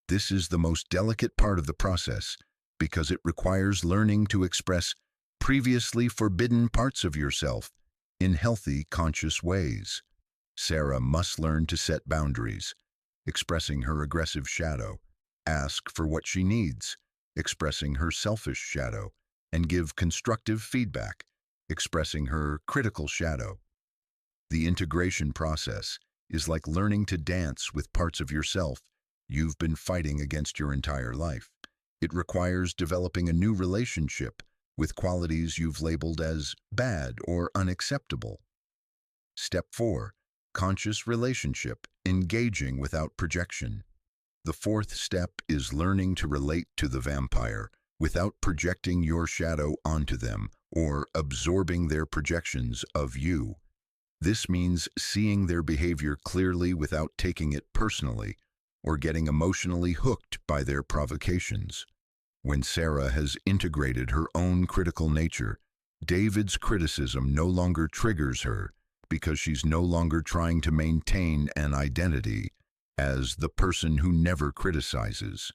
This is the most delicate part of the process because it requires learning to express previously forbidden parts of yourself in healthy, conscious ways. Sarah must learn to set boundaries, expressing her aggressive shadow, ask for what she needs, expressing her selfish shadow, and give constructive feedback, expressing her critical shadow. The integration process is like learning to dance with parts of yourself you've been fighting against your entire life. It requires developing a new relationship with qualities you've labeled as bad or unacceptable. Step 4. Conscious relationship, engaging without projection. The fourth step is learning to relate to the vampire without projecting your shadow onto them or absorbing their projections of you. This means seeing their behavior clearly without taking it personally or getting emotionally hooked by their provocations. When Sarah has integrated her own critical nature, David's criticism no longer triggers her because she's no longer trying to maintain an identity as the person who never criticizes.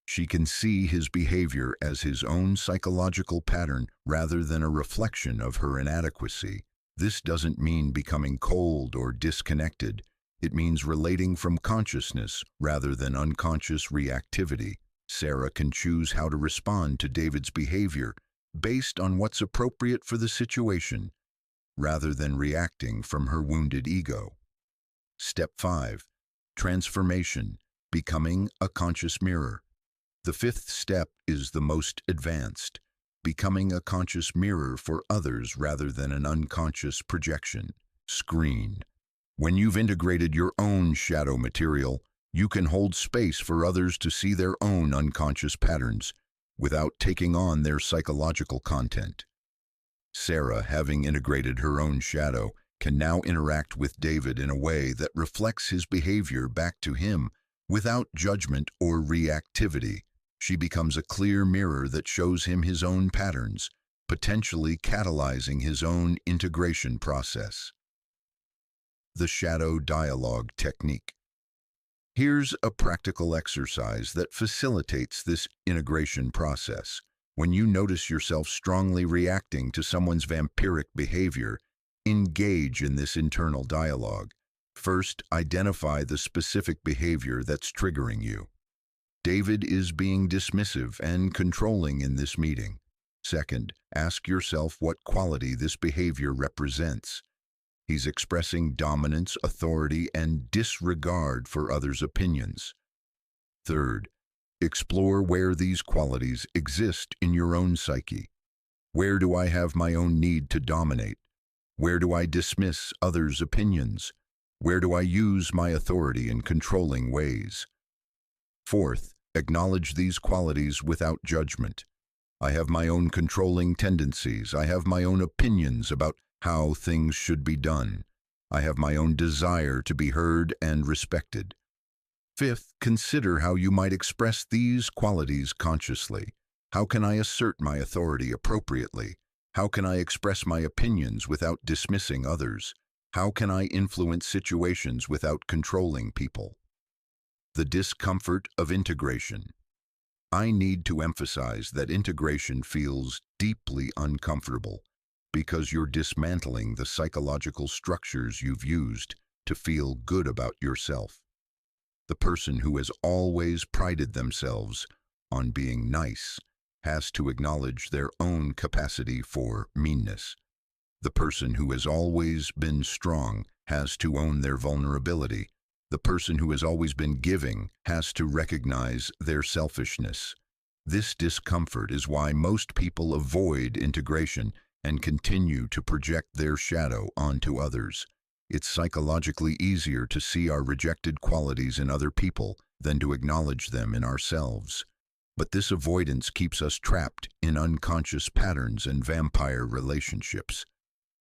She can see his behavior as his own psychological pattern rather than a reflection of her inadequacy. This doesn't mean becoming cold or disconnected. It means relating from consciousness rather than unconscious reactivity. Sarah can choose how to respond to David's behavior based on what's appropriate for the situation, rather than reacting from her wounded ego. Step 5. Transformation, becoming a conscious mirror. The fifth step is the most advanced, becoming a conscious mirror for others rather than an unconscious projection. Screen. When you've integrated your own shadow material, you can hold space for others to see their own unconscious patterns without taking on their psychological content. Sarah, having integrated her own shadow, can now interact with David in a way that reflects his behavior back to him without judgment or reactivity. She becomes a clear mirror that shows him his own patterns, potentially catalyzing his own integration process. The shadow dialogue technique. Here's a practical exercise that facilitates this integration process. When you notice yourself strongly reacting to someone's vampiric behavior, engage in this internal dialogue. First, identify the specific behavior that's triggering you. David is being dismissive and controlling in this meeting. Second, ask yourself what quality this behavior represents. He's expressing dominance, authority, and disregard for others' opinions. Third, explore where these qualities exist in your own psyche. Where do I have my own need to dominate? Where do I dismiss others' opinions? Where do I use my authority in controlling ways? Fourth, acknowledge these qualities without judgment. I have my own controlling tendencies. I have my own opinions about how things should be done. I have my own desire to be heard and respected. Fifth, consider how you might express these qualities consciously. How can I assert my authority appropriately? How can I express my opinions without dismissing others? How can I influence situations without controlling people? The discomfort of integration. I need to emphasize that integration feels deeply uncomfortable because you're dismantling the psychological structures you've used to feel good about yourself. The person who has always prided themselves on being nice has to acknowledge their own capacity for meanness. The person who has always been strong has to own their vulnerability. The person who has always been giving has to recognize their selfishness. This discomfort is why most people avoid integration and continue to project their shadow onto others. It's psychologically easier to see our rejected qualities in other people than to acknowledge them in ourselves. But this avoidance keeps us trapped in unconscious patterns and vampire relationships.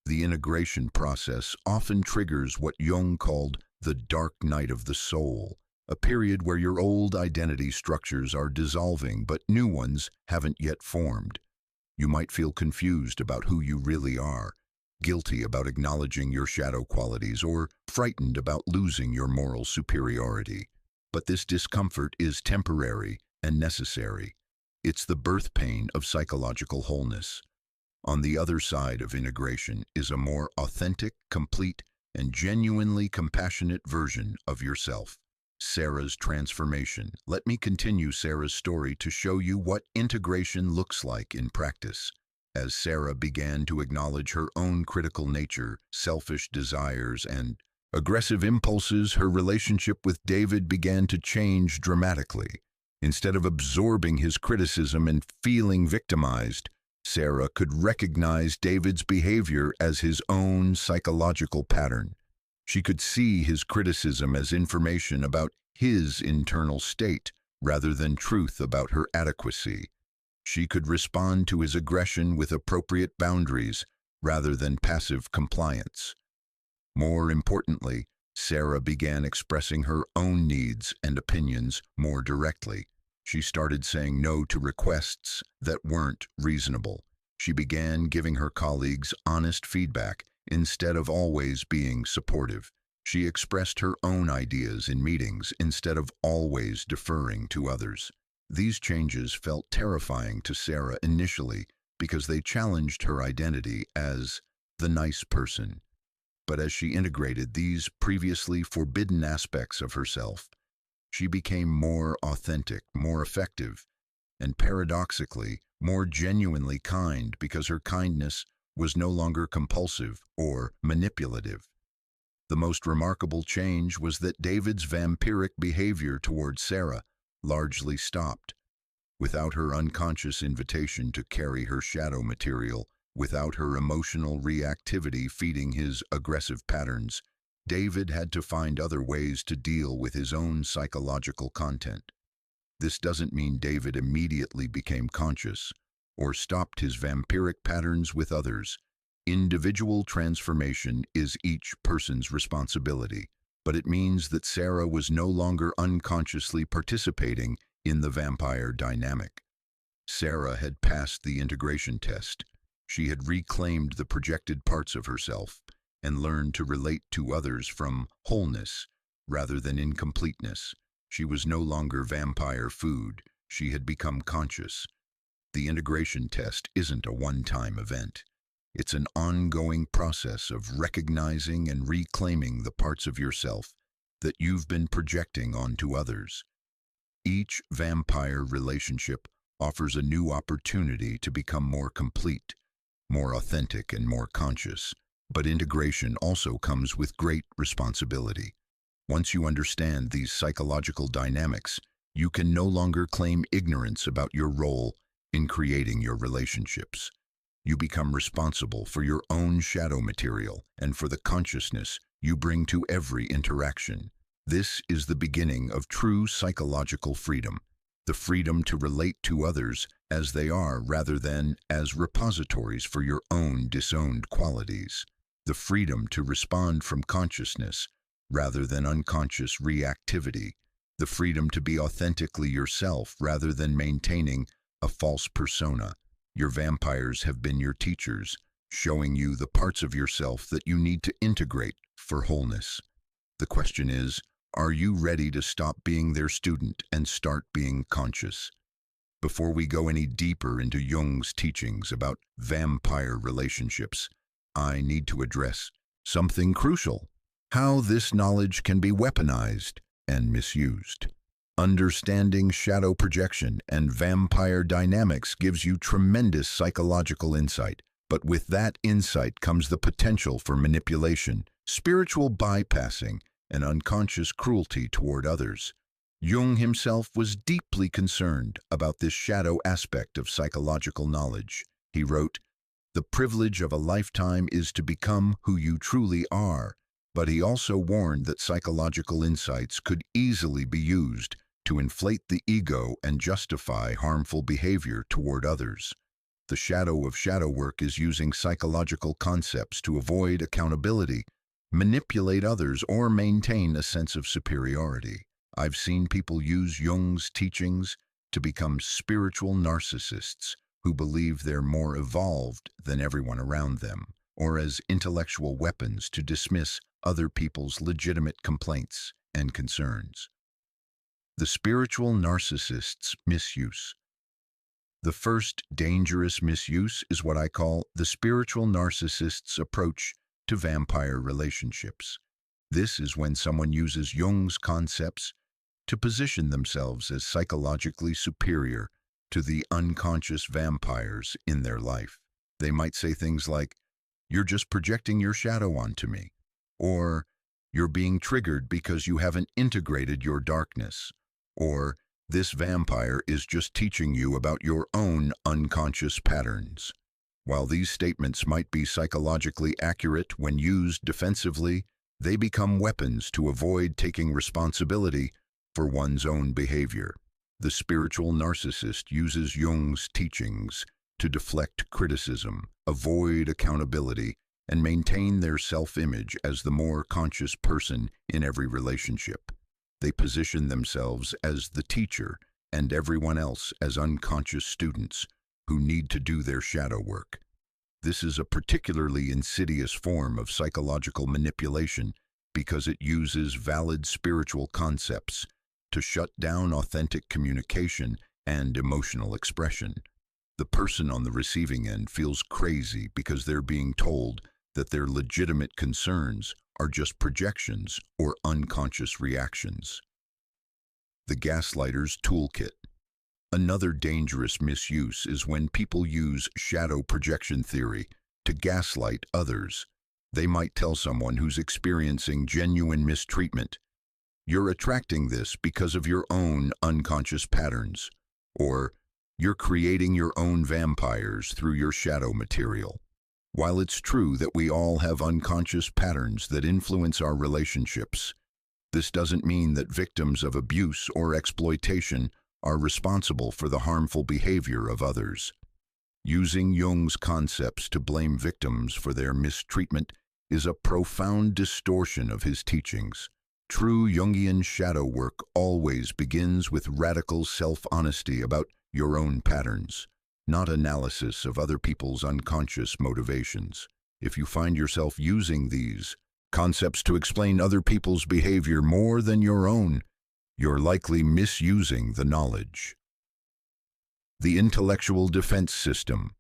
The integration process often triggers what Jung called the dark night of the soul, a period where your old identity structures are dissolving but new ones haven't yet formed. You might feel confused about who you really are, guilty about acknowledging your shadow qualities, or frightened about losing your moral superiority. But this discomfort is temporary and necessary. It's the birth pain of psychological wholeness. On the other side of integration is a more authentic, complete, and genuinely compassionate version of yourself. Sarah's transformation. Let me continue Sarah's story to show you what integration looks like in practice. As Sarah began to acknowledge her own critical nature, selfish desires, and aggressive impulses, her relationship with David began to change dramatically. Instead of absorbing his criticism and feeling victimized, Sarah could recognize David's behavior as his own psychological pattern. She could see his criticism as information about his internal state rather than truth about her adequacy. She could respond to his aggression with appropriate boundaries rather than passive compliance. More importantly, Sarah began expressing her own needs and opinions more directly. She started saying no to requests that weren't reasonable. She began giving her colleagues honest feedback instead of always being supportive. She expressed her own ideas in meetings instead of always deferring to others. These changes felt terrifying to Sarah initially because they challenged her identity as the nice person. But as she integrated these previously forbidden aspects of herself, she became more authentic, more effective, and paradoxically, more genuinely kind because her kindness was no longer compulsive or manipulative. The most remarkable change was that David's vampiric behavior toward Sarah largely stopped. Without her unconscious invitation to carry her shadow material, without her emotional reactivity feeding his aggressive patterns, David had to find other ways to deal with his own psychological content. This doesn't mean David immediately became conscious or stopped his vampiric patterns with others. Individual transformation is each person's responsibility, but it means that Sarah was no longer unconsciously participating in the vampire dynamic. Sarah had passed the integration test. She had reclaimed the projected parts of herself and learned to relate to others from wholeness rather than incompleteness. She was no longer vampire food. She had become conscious. The integration test isn't a one-time event. It's an ongoing process of recognizing and reclaiming the parts of yourself that you've been projecting onto others. Each vampire relationship offers a new opportunity to become more complete, more authentic, and more conscious. But integration also comes with great responsibility. Once you understand these psychological dynamics, you can no longer claim ignorance about your role in creating your relationships. You become responsible for your own shadow material and for the consciousness you bring to every interaction. This is the beginning of true psychological freedom, the freedom to relate to others as they are rather than as repositories for your own disowned qualities, the freedom to respond from consciousness rather than unconscious reactivity, the freedom to be authentically yourself rather than maintaining a false persona. Your vampires have been your teachers, showing you the parts of yourself that you need to integrate for wholeness. The question is, are you ready to stop being their student and start being conscious? Before we go any deeper into Jung's teachings about vampire relationships, I need to address something crucial: how this knowledge can be weaponized and misused. Understanding shadow projection and vampire dynamics gives you tremendous psychological insight, but with that insight comes the potential for manipulation, spiritual bypassing, and unconscious cruelty toward others. Jung himself was deeply concerned about this shadow aspect of psychological knowledge. He wrote, "The privilege of a lifetime is to become who you truly are," but he also warned that psychological insights could easily be used to inflate the ego and justify harmful behavior toward others. The shadow of shadow work is using psychological concepts to avoid accountability, manipulate others, or maintain a sense of superiority. I've seen people use Jung's teachings to become spiritual narcissists who believe they're more evolved than everyone around them, or as intellectual weapons to dismiss other people's legitimate complaints and concerns. The spiritual narcissist's misuse. The first dangerous misuse is what I call the spiritual narcissist's approach to vampire relationships. This is when someone uses Jung's concepts to position themselves as psychologically superior to the unconscious vampires in their life. They might say things like, "You're just projecting your shadow onto me," or "You're being triggered because you haven't integrated your darkness," or "This vampire is just teaching you about your own unconscious patterns." While these statements might be psychologically accurate when used defensively, they become weapons to avoid taking responsibility for one's own behavior. The spiritual narcissist uses Jung's teachings to deflect criticism, avoid accountability, and maintain their self-image as the more conscious person in every relationship. They position themselves as the teacher and everyone else as unconscious students who need to do their shadow work. This is a particularly insidious form of psychological manipulation because it uses valid spiritual concepts to shut down authentic communication and emotional expression. The person on the receiving end feels crazy because they're being told that their legitimate concerns are just projections or unconscious reactions. The gaslighter's toolkit. Another dangerous misuse is when people use shadow projection theory to gaslight others. They might tell someone who's experiencing genuine mistreatment, "You're attracting this because of your own unconscious patterns," or "You're creating your own vampires through your shadow material." While it's true that we all have unconscious patterns that influence our relationships, this doesn't mean that victims of abuse or exploitation are responsible for the harmful behavior of others. Using Jung's concepts to blame victims for their mistreatment is a profound distortion of his teachings. True Jungian shadow work always begins with radical self-honesty about your own patterns, not analysis of other people's unconscious motivations. If you find yourself using these concepts to explain other people's behavior more than your own, you're likely misusing the knowledge. The intellectual defense system.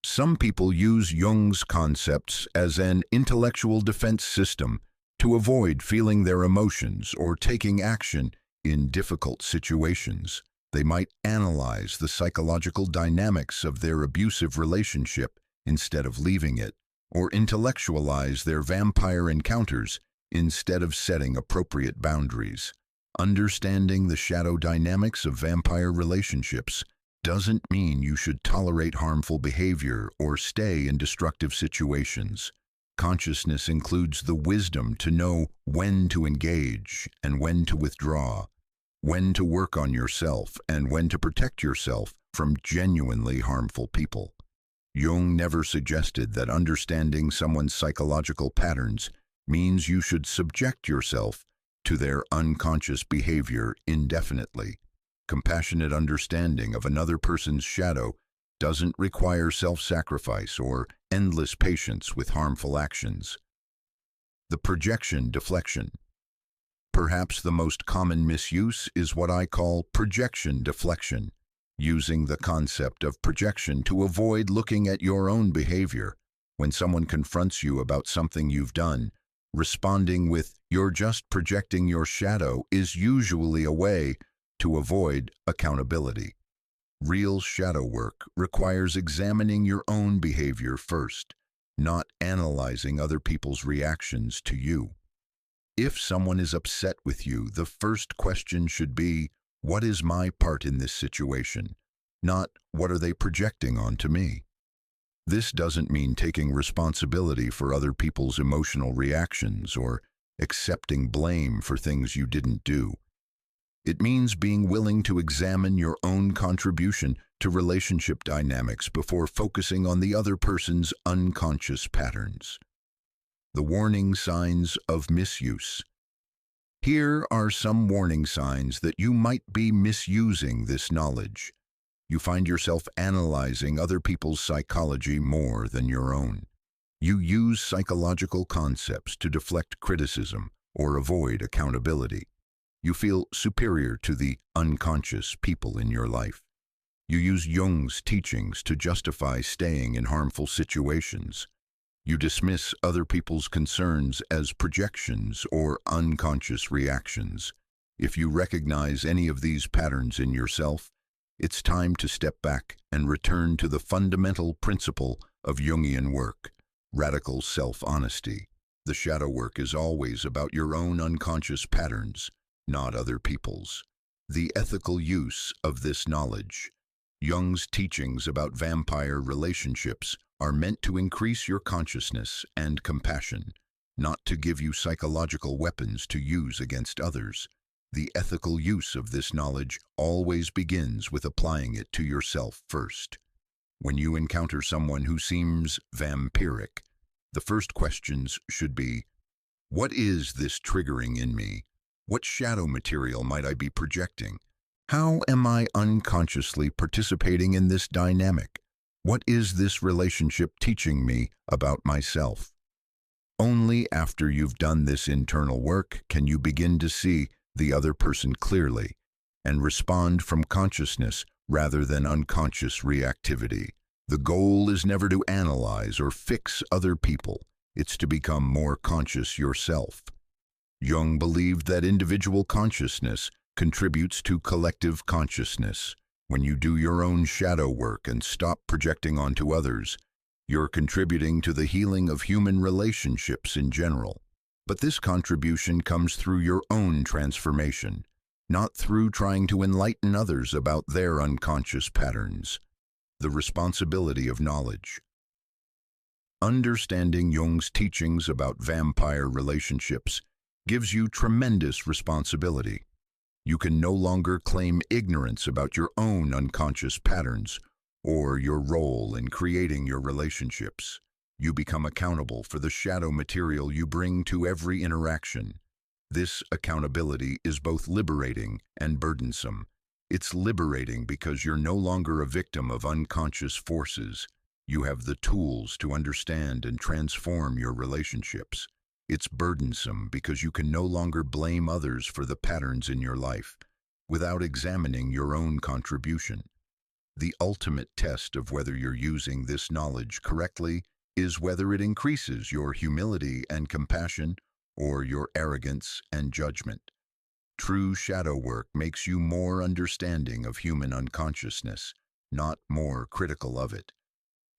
Some people use Jung's concepts as an intellectual defense system to avoid feeling their emotions or taking action in difficult situations. They might analyze the psychological dynamics of their abusive relationship instead of leaving it, or intellectualize their vampire encounters instead of setting appropriate boundaries. Understanding the shadow dynamics of vampire relationships doesn't mean you should tolerate harmful behavior or stay in destructive situations. Consciousness includes the wisdom to know when to engage and when to withdraw, when to work on yourself and when to protect yourself from genuinely harmful people. Jung never suggested that understanding someone's psychological patterns means you should subject yourself to their unconscious behavior indefinitely. Compassionate understanding of another person's shadow doesn't require self-sacrifice or endless patience with harmful actions. The projection deflection. Perhaps the most common misuse is what I call projection deflection, using the concept of projection to avoid looking at your own behavior. When someone confronts you about something you've done, responding with, "You're just projecting your shadow," is usually a way to avoid accountability. Real shadow work requires examining your own behavior first, not analyzing other people's reactions to you. If someone is upset with you, the first question should be, what is my part in this situation? Not, what are they projecting onto me? This doesn't mean taking responsibility for other people's emotional reactions or accepting blame for things you didn't do. It means being willing to examine your own contribution to relationship dynamics before focusing on the other person's unconscious patterns. The warning signs of misuse. Here are some warning signs that you might be misusing this knowledge. You find yourself analyzing other people's psychology more than your own. You use psychological concepts to deflect criticism or avoid accountability. You feel superior to the unconscious people in your life. You use Jung's teachings to justify staying in harmful situations. You dismiss other people's concerns as projections or unconscious reactions. If you recognize any of these patterns in yourself, it's time to step back and return to the fundamental principle of Jungian work, radical self-honesty. The shadow work is always about your own unconscious patterns, not other people's. The ethical use of this knowledge. Jung's teachings about vampire relationships are meant to increase your consciousness and compassion, not to give you psychological weapons to use against others. The ethical use of this knowledge always begins with applying it to yourself first. When you encounter someone who seems vampiric, the first questions should be, what is this triggering in me? What shadow material might I be projecting? How am I unconsciously participating in this dynamic? What is this relationship teaching me about myself? Only after you've done this internal work can you begin to see the other person clearly and respond from consciousness rather than unconscious reactivity. The goal is never to analyze or fix other people. It's to become more conscious yourself. Jung believed that individual consciousness contributes to collective consciousness. When you do your own shadow work and stop projecting onto others, you're contributing to the healing of human relationships in general. But this contribution comes through your own transformation, not through trying to enlighten others about their unconscious patterns. The responsibility of knowledge. Understanding Jung's teachings about vampire relationships gives you tremendous responsibility. You can no longer claim ignorance about your own unconscious patterns or your role in creating your relationships. You become accountable for the shadow material you bring to every interaction. This accountability is both liberating and burdensome. It's liberating because you're no longer a victim of unconscious forces. You have the tools to understand and transform your relationships. It's burdensome because you can no longer blame others for the patterns in your life without examining your own contribution. The ultimate test of whether you're using this knowledge correctly is whether it increases your humility and compassion or your arrogance and judgment. True shadow work makes you more understanding of human unconsciousness, not more critical of it.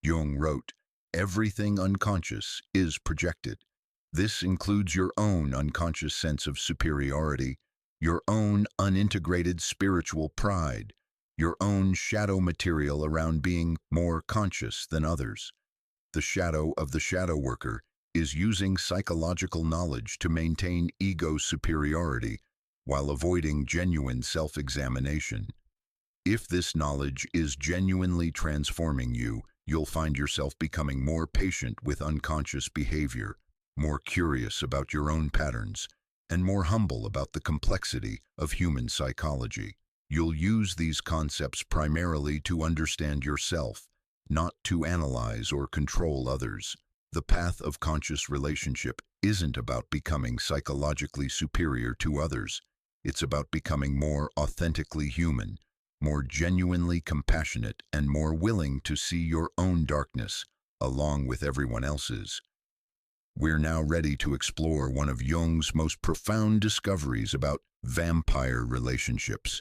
Jung wrote, "Everything unconscious is projected." This includes your own unconscious sense of superiority, your own unintegrated spiritual pride, your own shadow material around being more conscious than others. The shadow of the shadow worker is using psychological knowledge to maintain ego superiority while avoiding genuine self-examination. If this knowledge is genuinely transforming you, you'll find yourself becoming more patient with unconscious behavior, more curious about your own patterns, and more humble about the complexity of human psychology. You'll use these concepts primarily to understand yourself, not to analyze or control others. The path of conscious relationship isn't about becoming psychologically superior to others. It's about becoming more authentically human, more genuinely compassionate, and more willing to see your own darkness along with everyone else's. We're now ready to explore one of Jung's most profound discoveries about vampire relationships,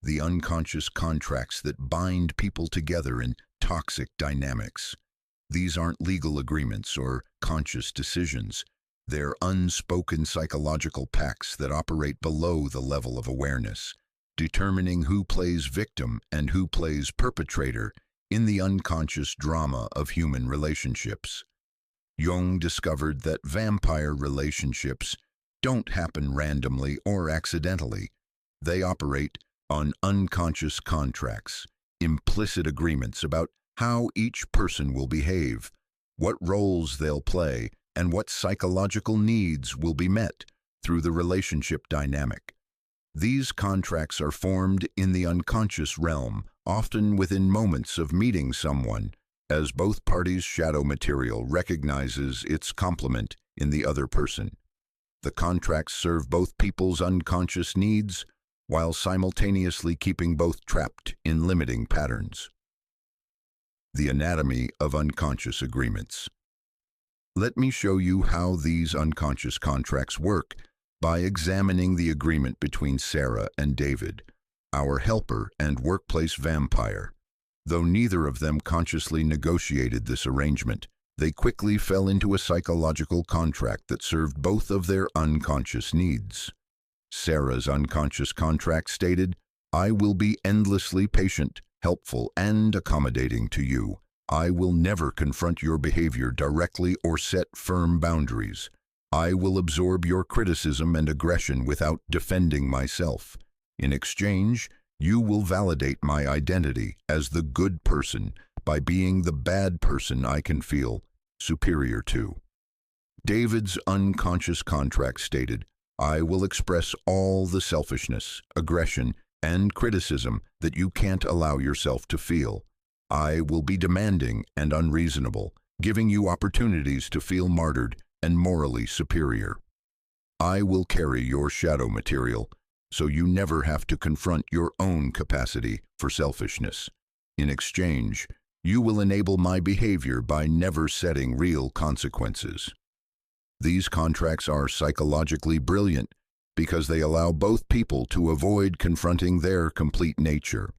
the unconscious contracts that bind people together in toxic dynamics. These aren't legal agreements or conscious decisions. They're unspoken psychological pacts that operate below the level of awareness, determining who plays victim and who plays perpetrator in the unconscious drama of human relationships. Jung discovered that vampire relationships don't happen randomly or accidentally. They operate on unconscious contracts, implicit agreements about how each person will behave, what roles they'll play, and what psychological needs will be met through the relationship dynamic. These contracts are formed in the unconscious realm, often within moments of meeting someone, as both parties' shadow material recognizes its complement in the other person. The contracts serve both people's unconscious needs while simultaneously keeping both trapped in limiting patterns. The anatomy of unconscious agreements. Let me show you how these unconscious contracts work by examining the agreement between Sarah and David, our helper and workplace vampire. Though neither of them consciously negotiated this arrangement, they quickly fell into a psychological contract that served both of their unconscious needs. Sarah's unconscious contract stated, "I will be endlessly patient, helpful, and accommodating to you. I will never confront your behavior directly or set firm boundaries. I will absorb your criticism and aggression without defending myself. In exchange, you will validate my identity as the good person by being the bad person I can feel superior to." David's unconscious contract stated, "I will express all the selfishness, aggression, and criticism that you can't allow yourself to feel. I will be demanding and unreasonable, giving you opportunities to feel martyred and morally superior. I will carry your shadow material, so you never have to confront your own capacity for selfishness. In exchange, you will enable my behavior by never setting real consequences." These contracts are psychologically brilliant because they allow both people to avoid confronting their complete nature.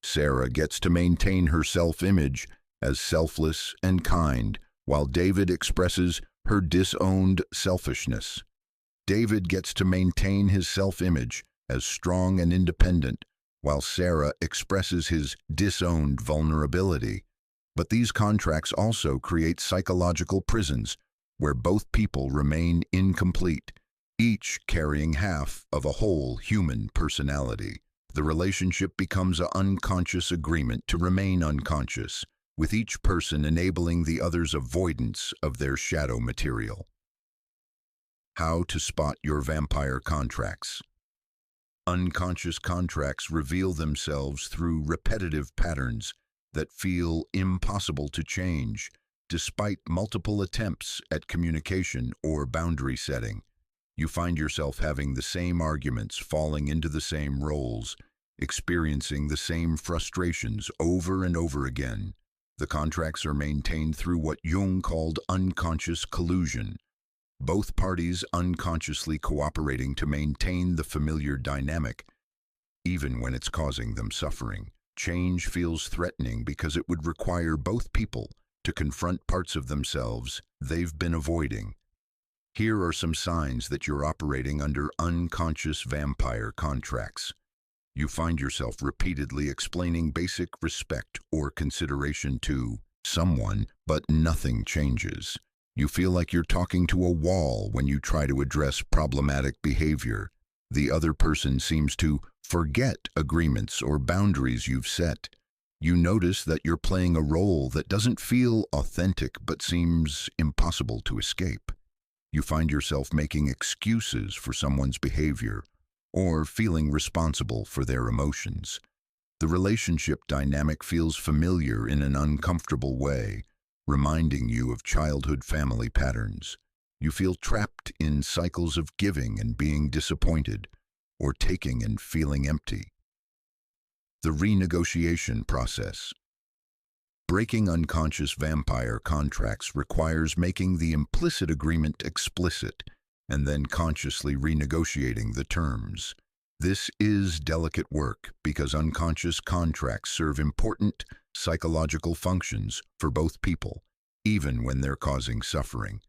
Sarah gets to maintain her self-image as selfless and kind, while David expresses her disowned selfishness. David gets to maintain his self-image as strong and independent, while Sarah expresses his disowned vulnerability. But these contracts also create psychological prisons where both people remain incomplete, each carrying half of a whole human personality. The relationship becomes an unconscious agreement to remain unconscious, with each person enabling the other's avoidance of their shadow material. How to spot your vampire contracts. Unconscious contracts reveal themselves through repetitive patterns that feel impossible to change, despite multiple attempts at communication or boundary setting. You find yourself having the same arguments, falling into the same roles, experiencing the same frustrations over and over again. The contracts are maintained through what Jung called unconscious collusion, both parties unconsciously cooperating to maintain the familiar dynamic, even when it's causing them suffering. Change feels threatening because it would require both people to confront parts of themselves they've been avoiding. Here are some signs that you're operating under unconscious vampire contracts. You find yourself repeatedly explaining basic respect or consideration to someone, but nothing changes. You feel like you're talking to a wall when you try to address problematic behavior. The other person seems to forget agreements or boundaries you've set. You notice that you're playing a role that doesn't feel authentic but seems impossible to escape. You find yourself making excuses for someone's behavior or feeling responsible for their emotions. The relationship dynamic feels familiar in an uncomfortable way, reminding you of childhood family patterns. You feel trapped in cycles of giving and being disappointed, or taking and feeling empty. The renegotiation process. Breaking unconscious vampire contracts requires making the implicit agreement explicit and then consciously renegotiating the terms. This is delicate work because unconscious contracts serve important psychological functions for both people, even when they're causing suffering.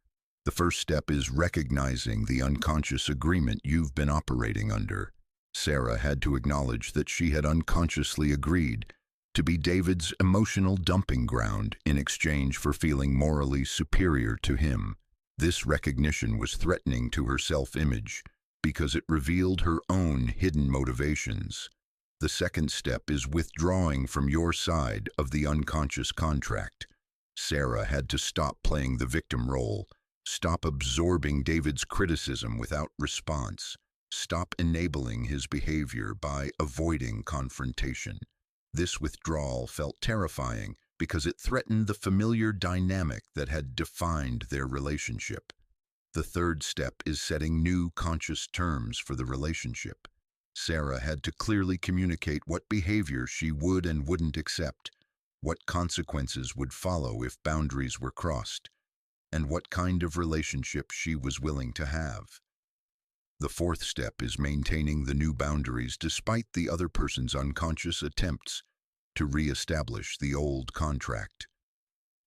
The first step is recognizing the unconscious agreement you've been operating under. Sarah had to acknowledge that she had unconsciously agreed to be David's emotional dumping ground in exchange for feeling morally superior to him. This recognition was threatening to her self-image because it revealed her own hidden motivations. The second step is withdrawing from your side of the unconscious contract. Sarah had to stop playing the victim role, stop absorbing David's criticism without response, stop enabling his behavior by avoiding confrontation. This withdrawal felt terrifying because it threatened the familiar dynamic that had defined their relationship. The third step is setting new conscious terms for the relationship. Sarah had to clearly communicate what behavior she would and wouldn't accept, what consequences would follow if boundaries were crossed, and what kind of relationship she was willing to have. The fourth step is maintaining the new boundaries despite the other person's unconscious attempts to re-establish the old contract.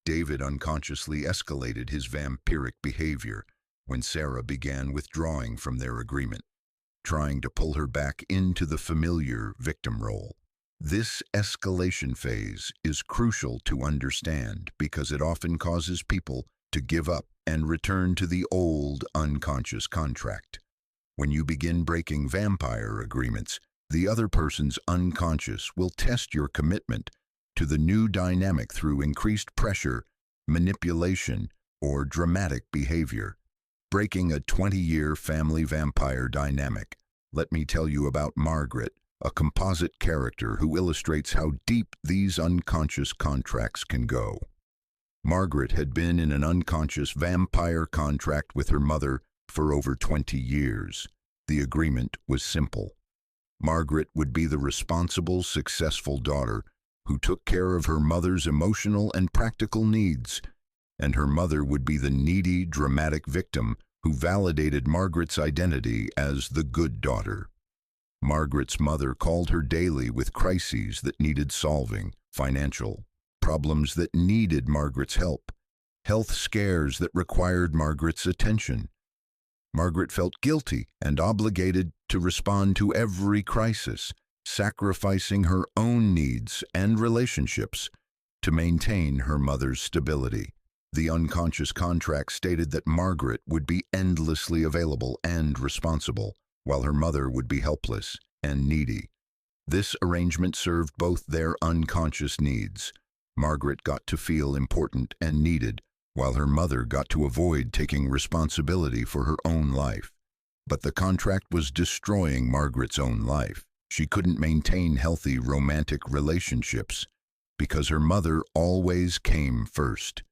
David unconsciously escalated his vampiric behavior when Sarah began withdrawing from their agreement, trying to pull her back into the familiar victim role. This escalation phase is crucial to understand because it often causes people to give up and return to the old unconscious contract. When you begin breaking vampire agreements, the other person's unconscious will test your commitment to the new dynamic through increased pressure, manipulation, or dramatic behavior. Breaking a 20-year family vampire dynamic. Let me tell you about Margaret, a composite character who illustrates how deep these unconscious contracts can go. Margaret had been in an unconscious vampire contract with her mother for over 20 years. The agreement was simple. Margaret would be the responsible, successful daughter who took care of her mother's emotional and practical needs, and her mother would be the needy, dramatic victim who validated Margaret's identity as the good daughter. Margaret's mother called her daily with crises that needed solving, financial problems that needed Margaret's help, health scares that required Margaret's attention. Margaret felt guilty and obligated to respond to every crisis, sacrificing her own needs and relationships to maintain her mother's stability. The unconscious contract stated that Margaret would be endlessly available and responsible, while her mother would be helpless and needy. This arrangement served both their unconscious needs. Margaret got to feel important and needed, while her mother got to avoid taking responsibility for her own life. But the contract was destroying Margaret's own life. She couldn't maintain healthy romantic relationships because her mother always came first.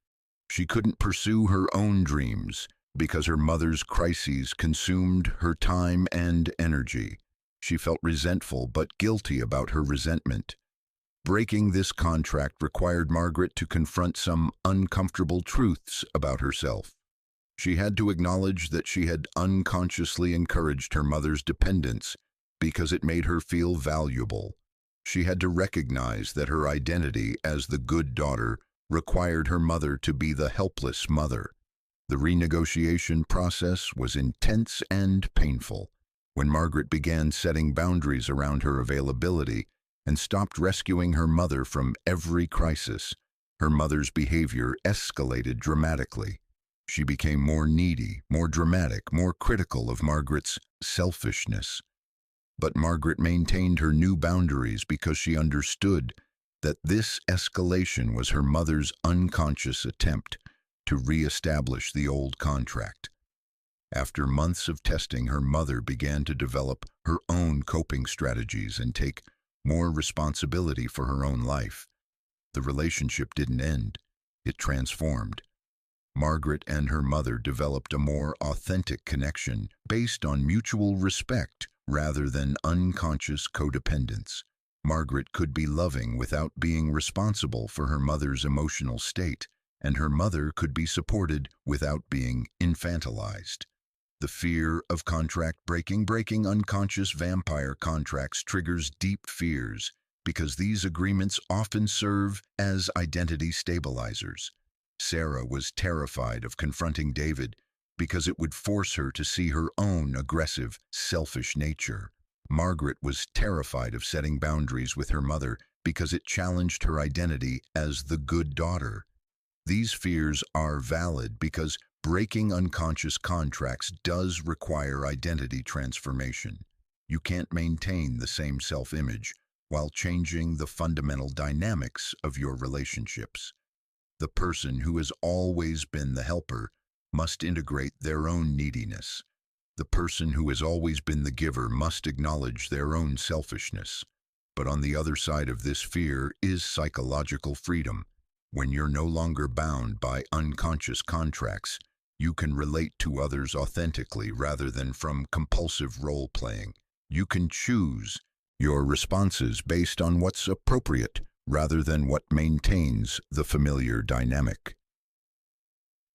She couldn't pursue her own dreams because her mother's crises consumed her time and energy. She felt resentful but guilty about her resentment. Breaking this contract required Margaret to confront some uncomfortable truths about herself. She had to acknowledge that she had unconsciously encouraged her mother's dependence because it made her feel valuable. She had to recognize that her identity as the good daughter required her mother to be the helpless mother. The renegotiation process was intense and painful. When Margaret began setting boundaries around her availability and stopped rescuing her mother from every crisis, her mother's behavior escalated dramatically. She became more needy, more dramatic, more critical of Margaret's selfishness. But Margaret maintained her new boundaries because she understood that this escalation was her mother's unconscious attempt to re-establish the old contract. After months of testing, her mother began to develop her own coping strategies and take more responsibility for her own life. The relationship didn't end, it transformed. Margaret and her mother developed a more authentic connection based on mutual respect rather than unconscious codependence. Margaret could be loving without being responsible for her mother's emotional state, and her mother could be supported without being infantilized. The fear of contract breaking unconscious vampire contracts triggers deep fears because these agreements often serve as identity stabilizers. Sarah was terrified of confronting David because it would force her to see her own aggressive, selfish nature. Margaret was terrified of setting boundaries with her mother because it challenged her identity as the good daughter. These fears are valid because breaking unconscious contracts does require identity transformation. You can't maintain the same self-image while changing the fundamental dynamics of your relationships. The person who has always been the helper must integrate their own neediness. The person who has always been the giver must acknowledge their own selfishness. But on the other side of this fear is psychological freedom. When you're no longer bound by unconscious contracts, you can relate to others authentically rather than from compulsive role-playing. You can choose your responses based on what's appropriate rather than what maintains the familiar dynamic.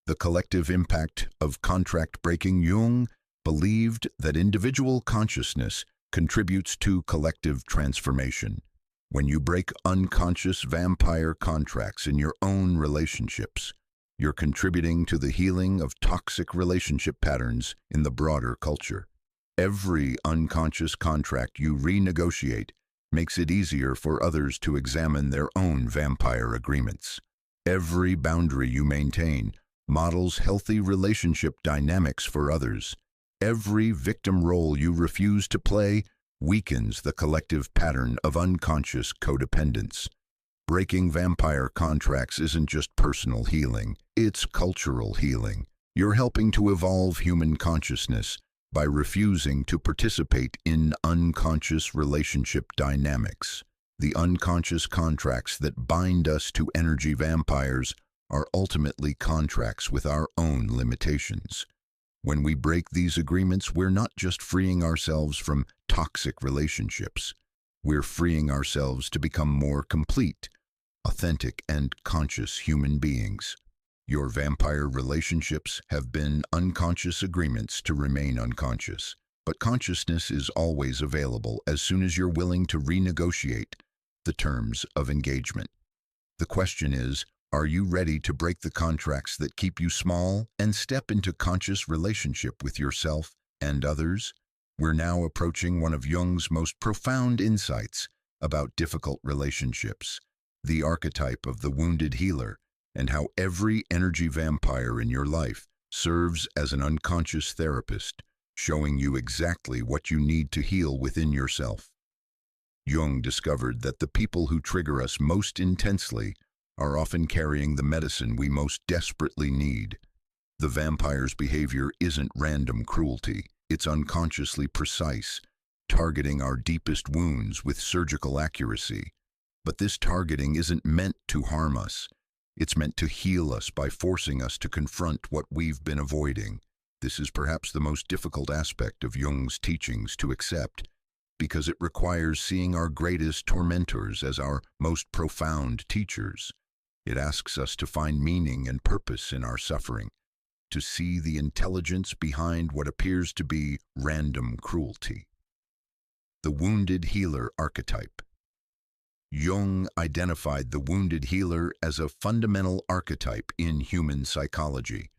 The collective impact of contract breaking. Jung believed that individual consciousness contributes to collective transformation. When you break unconscious vampire contracts in your own relationships, you're contributing to the healing of toxic relationship patterns in the broader culture. Every unconscious contract you renegotiate makes it easier for others to examine their own vampire agreements. Every boundary you maintain models healthy relationship dynamics for others. Every victim role you refuse to play weakens the collective pattern of unconscious codependence. Breaking vampire contracts isn't just personal healing, it's cultural healing. You're helping to evolve human consciousness by refusing to participate in unconscious relationship dynamics. The unconscious contracts that bind us to energy vampires are ultimately contracts with our own limitations. When we break these agreements, we're not just freeing ourselves from toxic relationships. We're freeing ourselves to become more complete, authentic, and conscious human beings. Your vampire relationships have been unconscious agreements to remain unconscious, but consciousness is always available as soon as you're willing to renegotiate the terms of engagement. The question is, are you ready to break the contracts that keep you small and step into conscious relationship with yourself and others? We're now approaching one of Jung's most profound insights about difficult relationships, the archetype of the wounded healer, and how every energy vampire in your life serves as an unconscious therapist, showing you exactly what you need to heal within yourself. Jung discovered that the people who trigger us most intensely are often carrying the medicine we most desperately need. The vampire's behavior isn't random cruelty, it's unconsciously precise, targeting our deepest wounds with surgical accuracy. But this targeting isn't meant to harm us. It's meant to heal us by forcing us to confront what we've been avoiding. This is perhaps the most difficult aspect of Jung's teachings to accept, because it requires seeing our greatest tormentors as our most profound teachers. It asks us to find meaning and purpose in our suffering, to see the intelligence behind what appears to be random cruelty. The wounded healer archetype. Jung identified the wounded healer as a fundamental archetype in human psychology,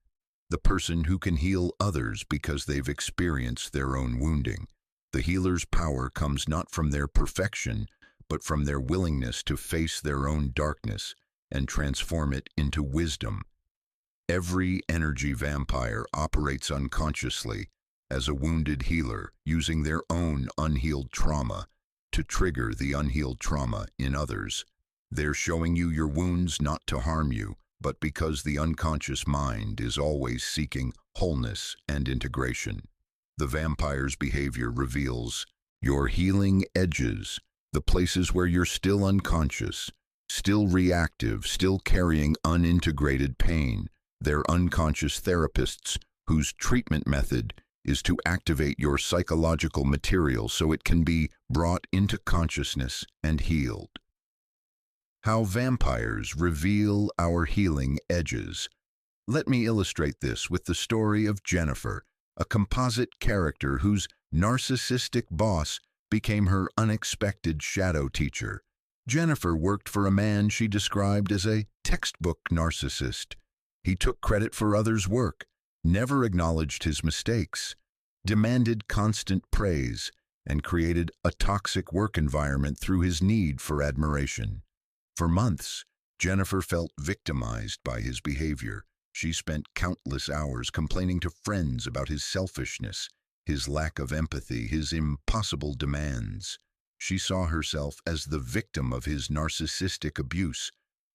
the person who can heal others because they've experienced their own wounding. The healer's power comes not from their perfection, but from their willingness to face their own darkness and transform it into wisdom. Every energy vampire operates unconsciously as a wounded healer, using their own unhealed trauma to trigger the unhealed trauma in others. They're showing you your wounds not to harm you, but because the unconscious mind is always seeking wholeness and integration. The vampire's behavior reveals your healing edges, the places where you're still unconscious, still reactive, still carrying unintegrated pain. They're unconscious therapists whose treatment method is to activate your psychological material so it can be brought into consciousness and healed. How vampires reveal our healing edges. Let me illustrate this with the story of Jennifer, a composite character whose narcissistic boss became her unexpected shadow teacher. Jennifer worked for a man she described as a textbook narcissist. He took credit for others' work, never acknowledged his mistakes, demanded constant praise, and created a toxic work environment through his need for admiration. For months, Jennifer felt victimized by his behavior. She spent countless hours complaining to friends about his selfishness, his lack of empathy, his impossible demands. She saw herself as the victim of his narcissistic abuse,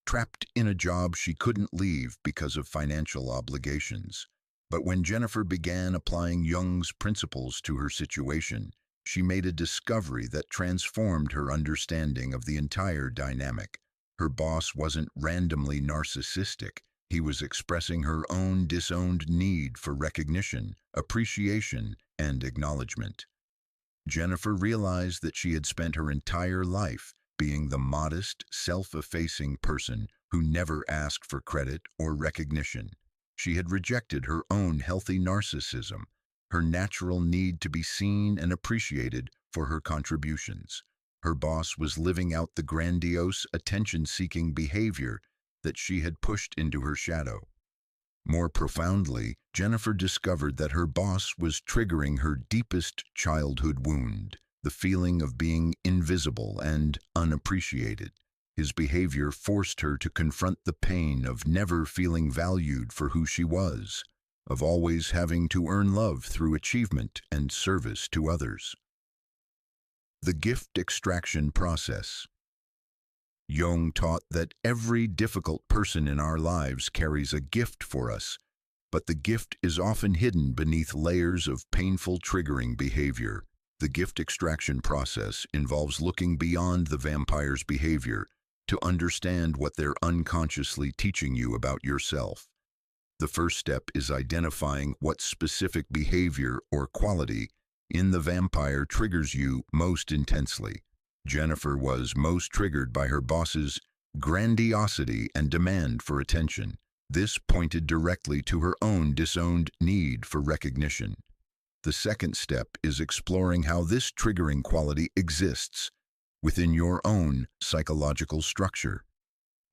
trapped in a job she couldn't leave because of financial obligations. But when Jennifer began applying Jung's principles to her situation, she made a discovery that transformed her understanding of the entire dynamic. Her boss wasn't randomly narcissistic. He was expressing her own disowned need for recognition, appreciation, and acknowledgement. Jennifer realized that she had spent her entire life being the modest, self-effacing person who never asked for credit or recognition. She had rejected her own healthy narcissism, her natural need to be seen and appreciated for her contributions. Her boss was living out the grandiose, attention-seeking behavior that she had pushed into her shadow. More profoundly, Jennifer discovered that her boss was triggering her deepest childhood wound, the feeling of being invisible and unappreciated. His behavior forced her to confront the pain of never feeling valued for who she was, of always having to earn love through achievement and service to others. The gift extraction process. Jung taught that every difficult person in our lives carries a gift for us, but the gift is often hidden beneath layers of painful triggering behavior. The gift extraction process involves looking beyond the vampire's behavior to understand what they're unconsciously teaching you about yourself. The first step is identifying what specific behavior or quality in the vampire triggers you most intensely. Jennifer was most triggered by her boss's grandiosity and demand for attention. This pointed directly to her own disowned need for recognition. The second step is exploring how this triggering quality exists within your own psychological structure.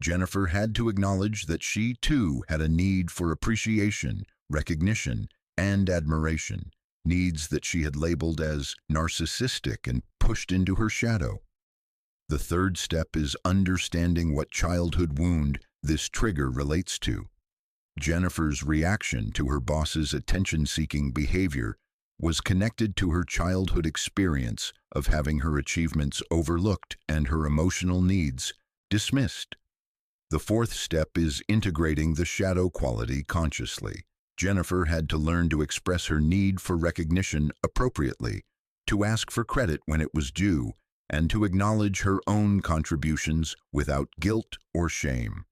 Jennifer had to acknowledge that she too had a need for appreciation, recognition, and admiration, needs that she had labeled as narcissistic and pushed into her shadow. The third step is understanding what childhood wound this trigger relates to. Jennifer's reaction to her boss's attention-seeking behavior was connected to her childhood experience of having her achievements overlooked and her emotional needs dismissed. The fourth step is integrating the shadow quality consciously. Jennifer had to learn to express her need for recognition appropriately, to ask for credit when it was due, and to acknowledge her own contributions without guilt or shame.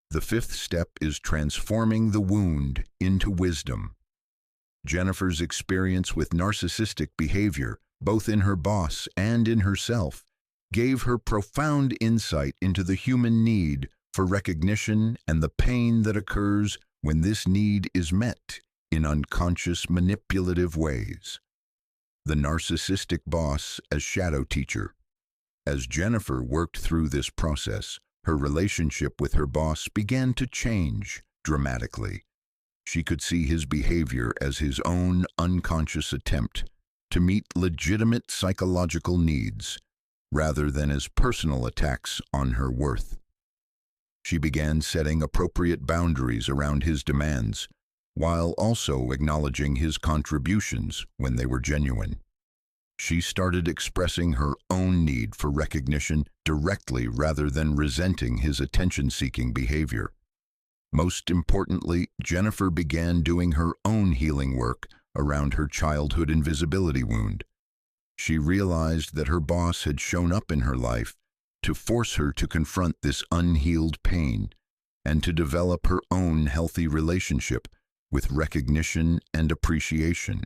The fifth step is transforming the wound into wisdom. Jennifer's experience with narcissistic behavior, both in her boss and in herself, gave her profound insight into the human need for recognition and the pain that occurs when this need is met in unconscious manipulative ways. The narcissistic boss as shadow teacher. As Jennifer worked through this process, her relationship with her boss began to change dramatically. She could see his behavior as his own unconscious attempt to meet legitimate psychological needs rather than as personal attacks on her worth. She began setting appropriate boundaries around his demands, while also acknowledging his contributions when they were genuine. She started expressing her own need for recognition directly rather than resenting his attention-seeking behavior. Most importantly, Jennifer began doing her own healing work around her childhood invisibility wound. She realized that her boss had shown up in her life to force her to confront this unhealed pain and to develop her own healthy relationship with recognition and appreciation.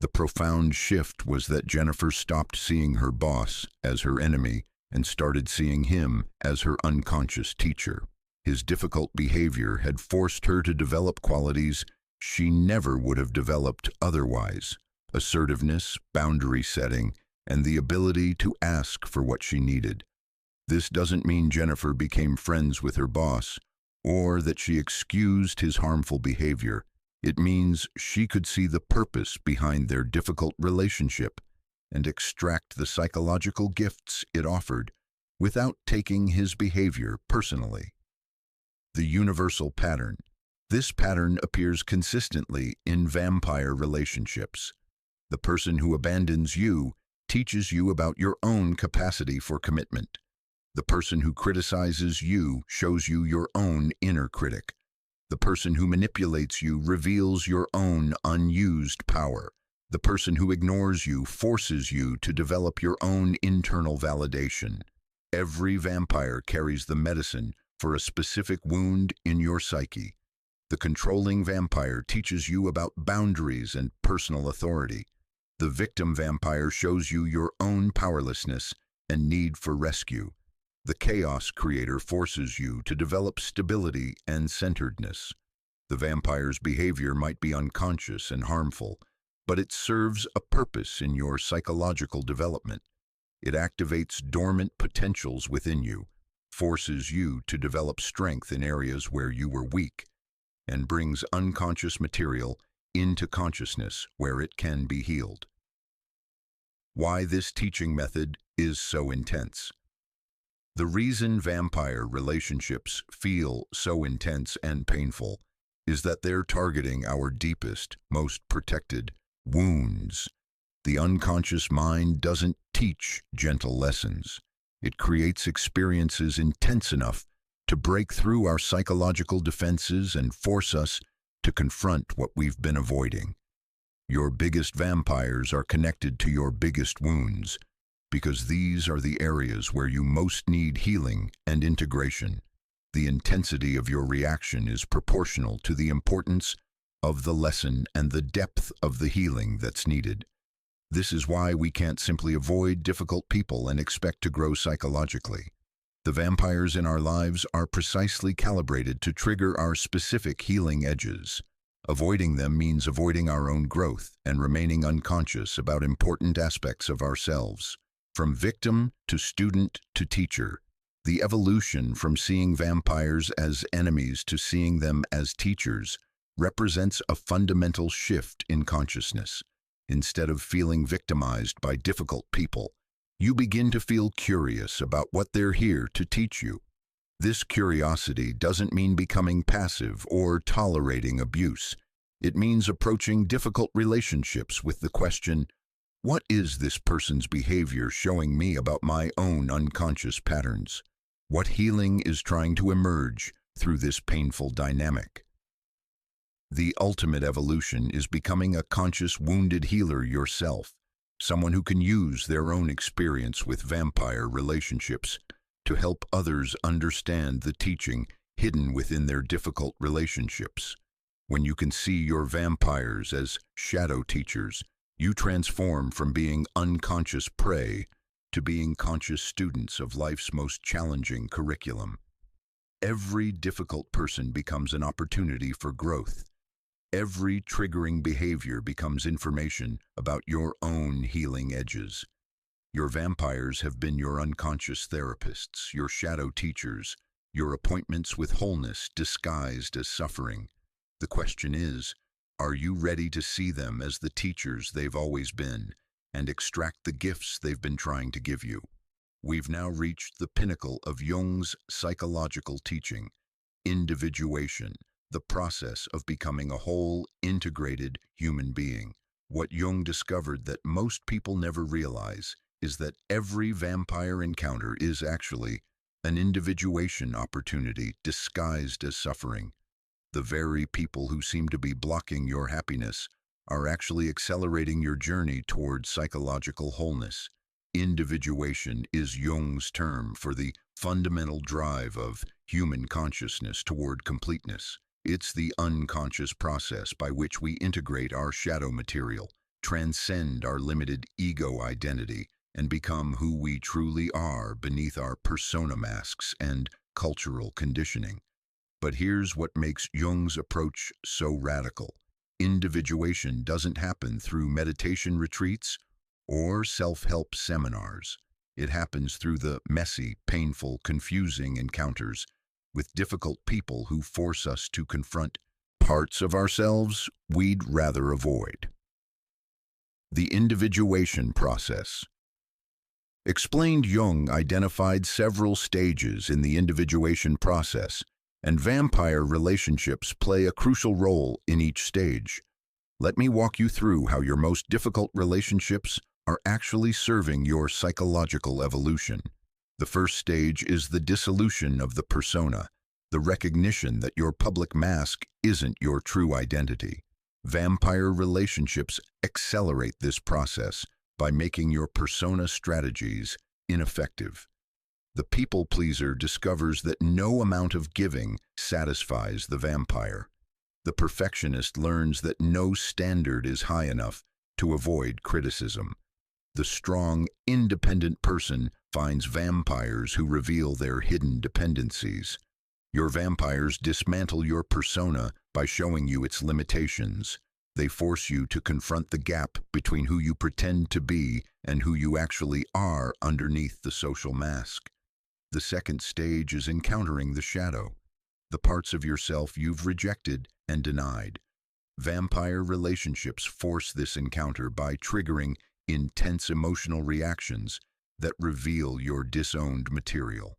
The profound shift was that Jennifer stopped seeing her boss as her enemy and started seeing him as her unconscious teacher. His difficult behavior had forced her to develop qualities she never would have developed otherwise: assertiveness, boundary setting, and the ability to ask for what she needed. This doesn't mean Jennifer became friends with her boss or that she excused his harmful behavior. It means she could see the purpose behind their difficult relationship and extract the psychological gifts it offered without taking his behavior personally. The universal pattern. This pattern appears consistently in vampire relationships. The person who abandons you teaches you about your own capacity for commitment. The person who criticizes you shows you your own inner critic. The person who manipulates you reveals your own unused power. The person who ignores you forces you to develop your own internal validation. Every vampire carries the medicine for a specific wound in your psyche. The controlling vampire teaches you about boundaries and personal authority. The victim vampire shows you your own powerlessness and need for rescue. The chaos creator forces you to develop stability and centeredness. The vampire's behavior might be unconscious and harmful, but it serves a purpose in your psychological development. It activates dormant potentials within you, forces you to develop strength in areas where you were weak, and brings unconscious material into consciousness where it can be healed. Why this teaching method is so intense. The reason vampire relationships feel so intense and painful is that they're targeting our deepest, most protected wounds. The unconscious mind doesn't teach gentle lessons. It creates experiences intense enough to break through our psychological defenses and force us to confront what we've been avoiding. Your biggest vampires are connected to your biggest wounds, because these are the areas where you most need healing and integration. The intensity of your reaction is proportional to the importance of the lesson and the depth of the healing that's needed. This is why we can't simply avoid difficult people and expect to grow psychologically. The vampires in our lives are precisely calibrated to trigger our specific healing edges. Avoiding them means avoiding our own growth and remaining unconscious about important aspects of ourselves. From victim to student to teacher, the evolution from seeing vampires as enemies to seeing them as teachers represents a fundamental shift in consciousness. Instead of feeling victimized by difficult people, you begin to feel curious about what they're here to teach you. This curiosity doesn't mean becoming passive or tolerating abuse. It means approaching difficult relationships with the question, what is this person's behavior showing me about my own unconscious patterns? What healing is trying to emerge through this painful dynamic? The ultimate evolution is becoming a conscious wounded healer yourself, someone who can use their own experience with vampire relationships to help others understand the teaching hidden within their difficult relationships. When you can see your vampires as shadow teachers, you transform from being unconscious prey to being conscious students of life's most challenging curriculum. Every difficult person becomes an opportunity for growth. Every triggering behavior becomes information about your own healing edges. Your vampires have been your unconscious therapists, your shadow teachers, your appointments with wholeness disguised as suffering. The question is, Are you ready to see them as the teachers they've always been and extract the gifts they've been trying to give you? We've now reached the pinnacle of Jung's psychological teaching, individuation, the process of becoming a whole, integrated human being. What Jung discovered that most people never realize is that every vampire encounter is actually an individuation opportunity disguised as suffering. The very people who seem to be blocking your happiness are actually accelerating your journey toward psychological wholeness. Individuation is Jung's term for the fundamental drive of human consciousness toward completeness. It's the unconscious process by which we integrate our shadow material, transcend our limited ego identity, and become who we truly are beneath our persona masks and cultural conditioning. But here's what makes Jung's approach so radical. Individuation doesn't happen through meditation retreats or self-help seminars. It happens through the messy, painful, confusing encounters with difficult people who force us to confront parts of ourselves we'd rather avoid. The individuation process. Explained Jung identified several stages in the individuation process, and vampire relationships play a crucial role in each stage. Let me walk you through how your most difficult relationships are actually serving your psychological evolution. The first stage is the dissolution of the persona, the recognition that your public mask isn't your true identity. Vampire relationships accelerate this process by making your persona strategies ineffective. The people pleaser discovers that no amount of giving satisfies the vampire. The perfectionist learns that no standard is high enough to avoid criticism. The strong, independent person finds vampires who reveal their hidden dependencies. Your vampires dismantle your persona by showing you its limitations. They force you to confront the gap between who you pretend to be and who you actually are underneath the social mask. The second stage is encountering the shadow, the parts of yourself you've rejected and denied. Vampire relationships force this encounter by triggering intense emotional reactions that reveal your disowned material.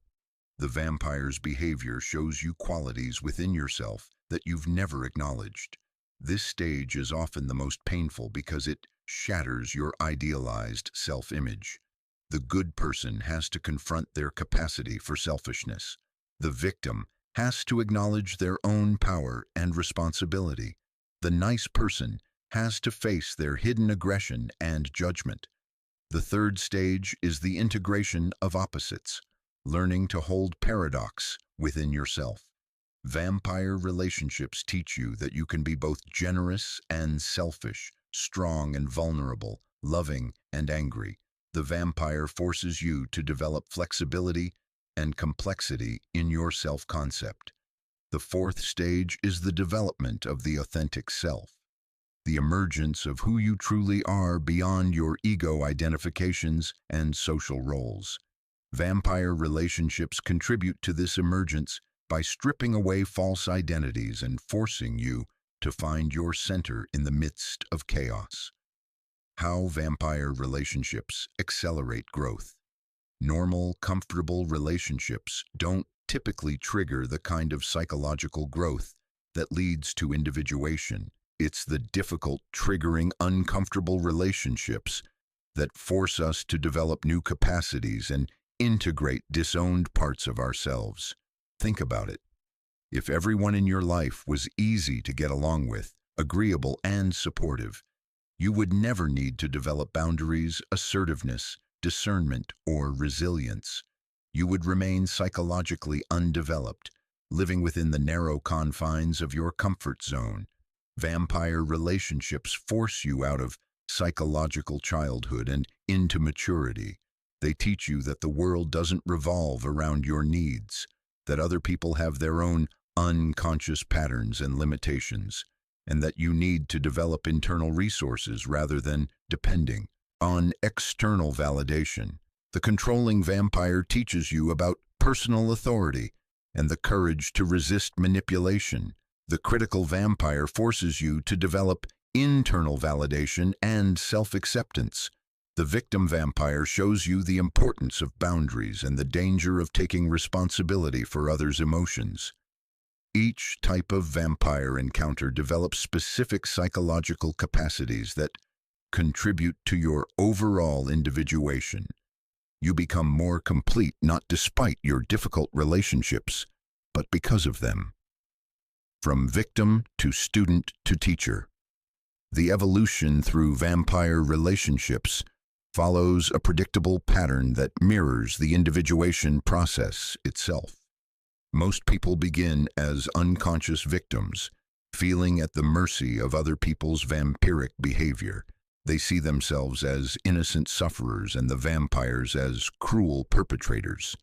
The vampire's behavior shows you qualities within yourself that you've never acknowledged. This stage is often the most painful because it shatters your idealized self-image. The good person has to confront their capacity for selfishness. The victim has to acknowledge their own power and responsibility. The nice person has to face their hidden aggression and judgment. The third stage is the integration of opposites, learning to hold paradox within yourself. Vampire relationships teach you that you can be both generous and selfish, strong and vulnerable, loving and angry. The vampire forces you to develop flexibility and complexity in your self-concept. The fourth stage is the development of the authentic self, the emergence of who you truly are beyond your ego identifications and social roles. Vampire relationships contribute to this emergence by stripping away false identities and forcing you to find your center in the midst of chaos. How vampire relationships accelerate growth. Normal, comfortable relationships don't typically trigger the kind of psychological growth that leads to individuation. It's the difficult, triggering, uncomfortable relationships that force us to develop new capacities and integrate disowned parts of ourselves. Think about it. If everyone in your life was easy to get along with, agreeable and supportive, you would never need to develop boundaries, assertiveness, discernment, or resilience. You would remain psychologically undeveloped, living within the narrow confines of your comfort zone. Vampire relationships force you out of psychological childhood and into maturity. They teach you that the world doesn't revolve around your needs, that other people have their own unconscious patterns and limitations, and that you need to develop internal resources rather than depending on external validation. The controlling vampire teaches you about personal authority and the courage to resist manipulation. The critical vampire forces you to develop internal validation and self-acceptance. The victim vampire shows you the importance of boundaries and the danger of taking responsibility for others' emotions. Each type of vampire encounter develops specific psychological capacities that contribute to your overall individuation. You become more complete not despite your difficult relationships, but because of them. From victim to student to teacher, the evolution through vampire relationships follows a predictable pattern that mirrors the individuation process itself. Most people begin as unconscious victims, feeling at the mercy of other people's vampiric behavior. They see themselves as innocent sufferers and the vampires as cruel perpetrators.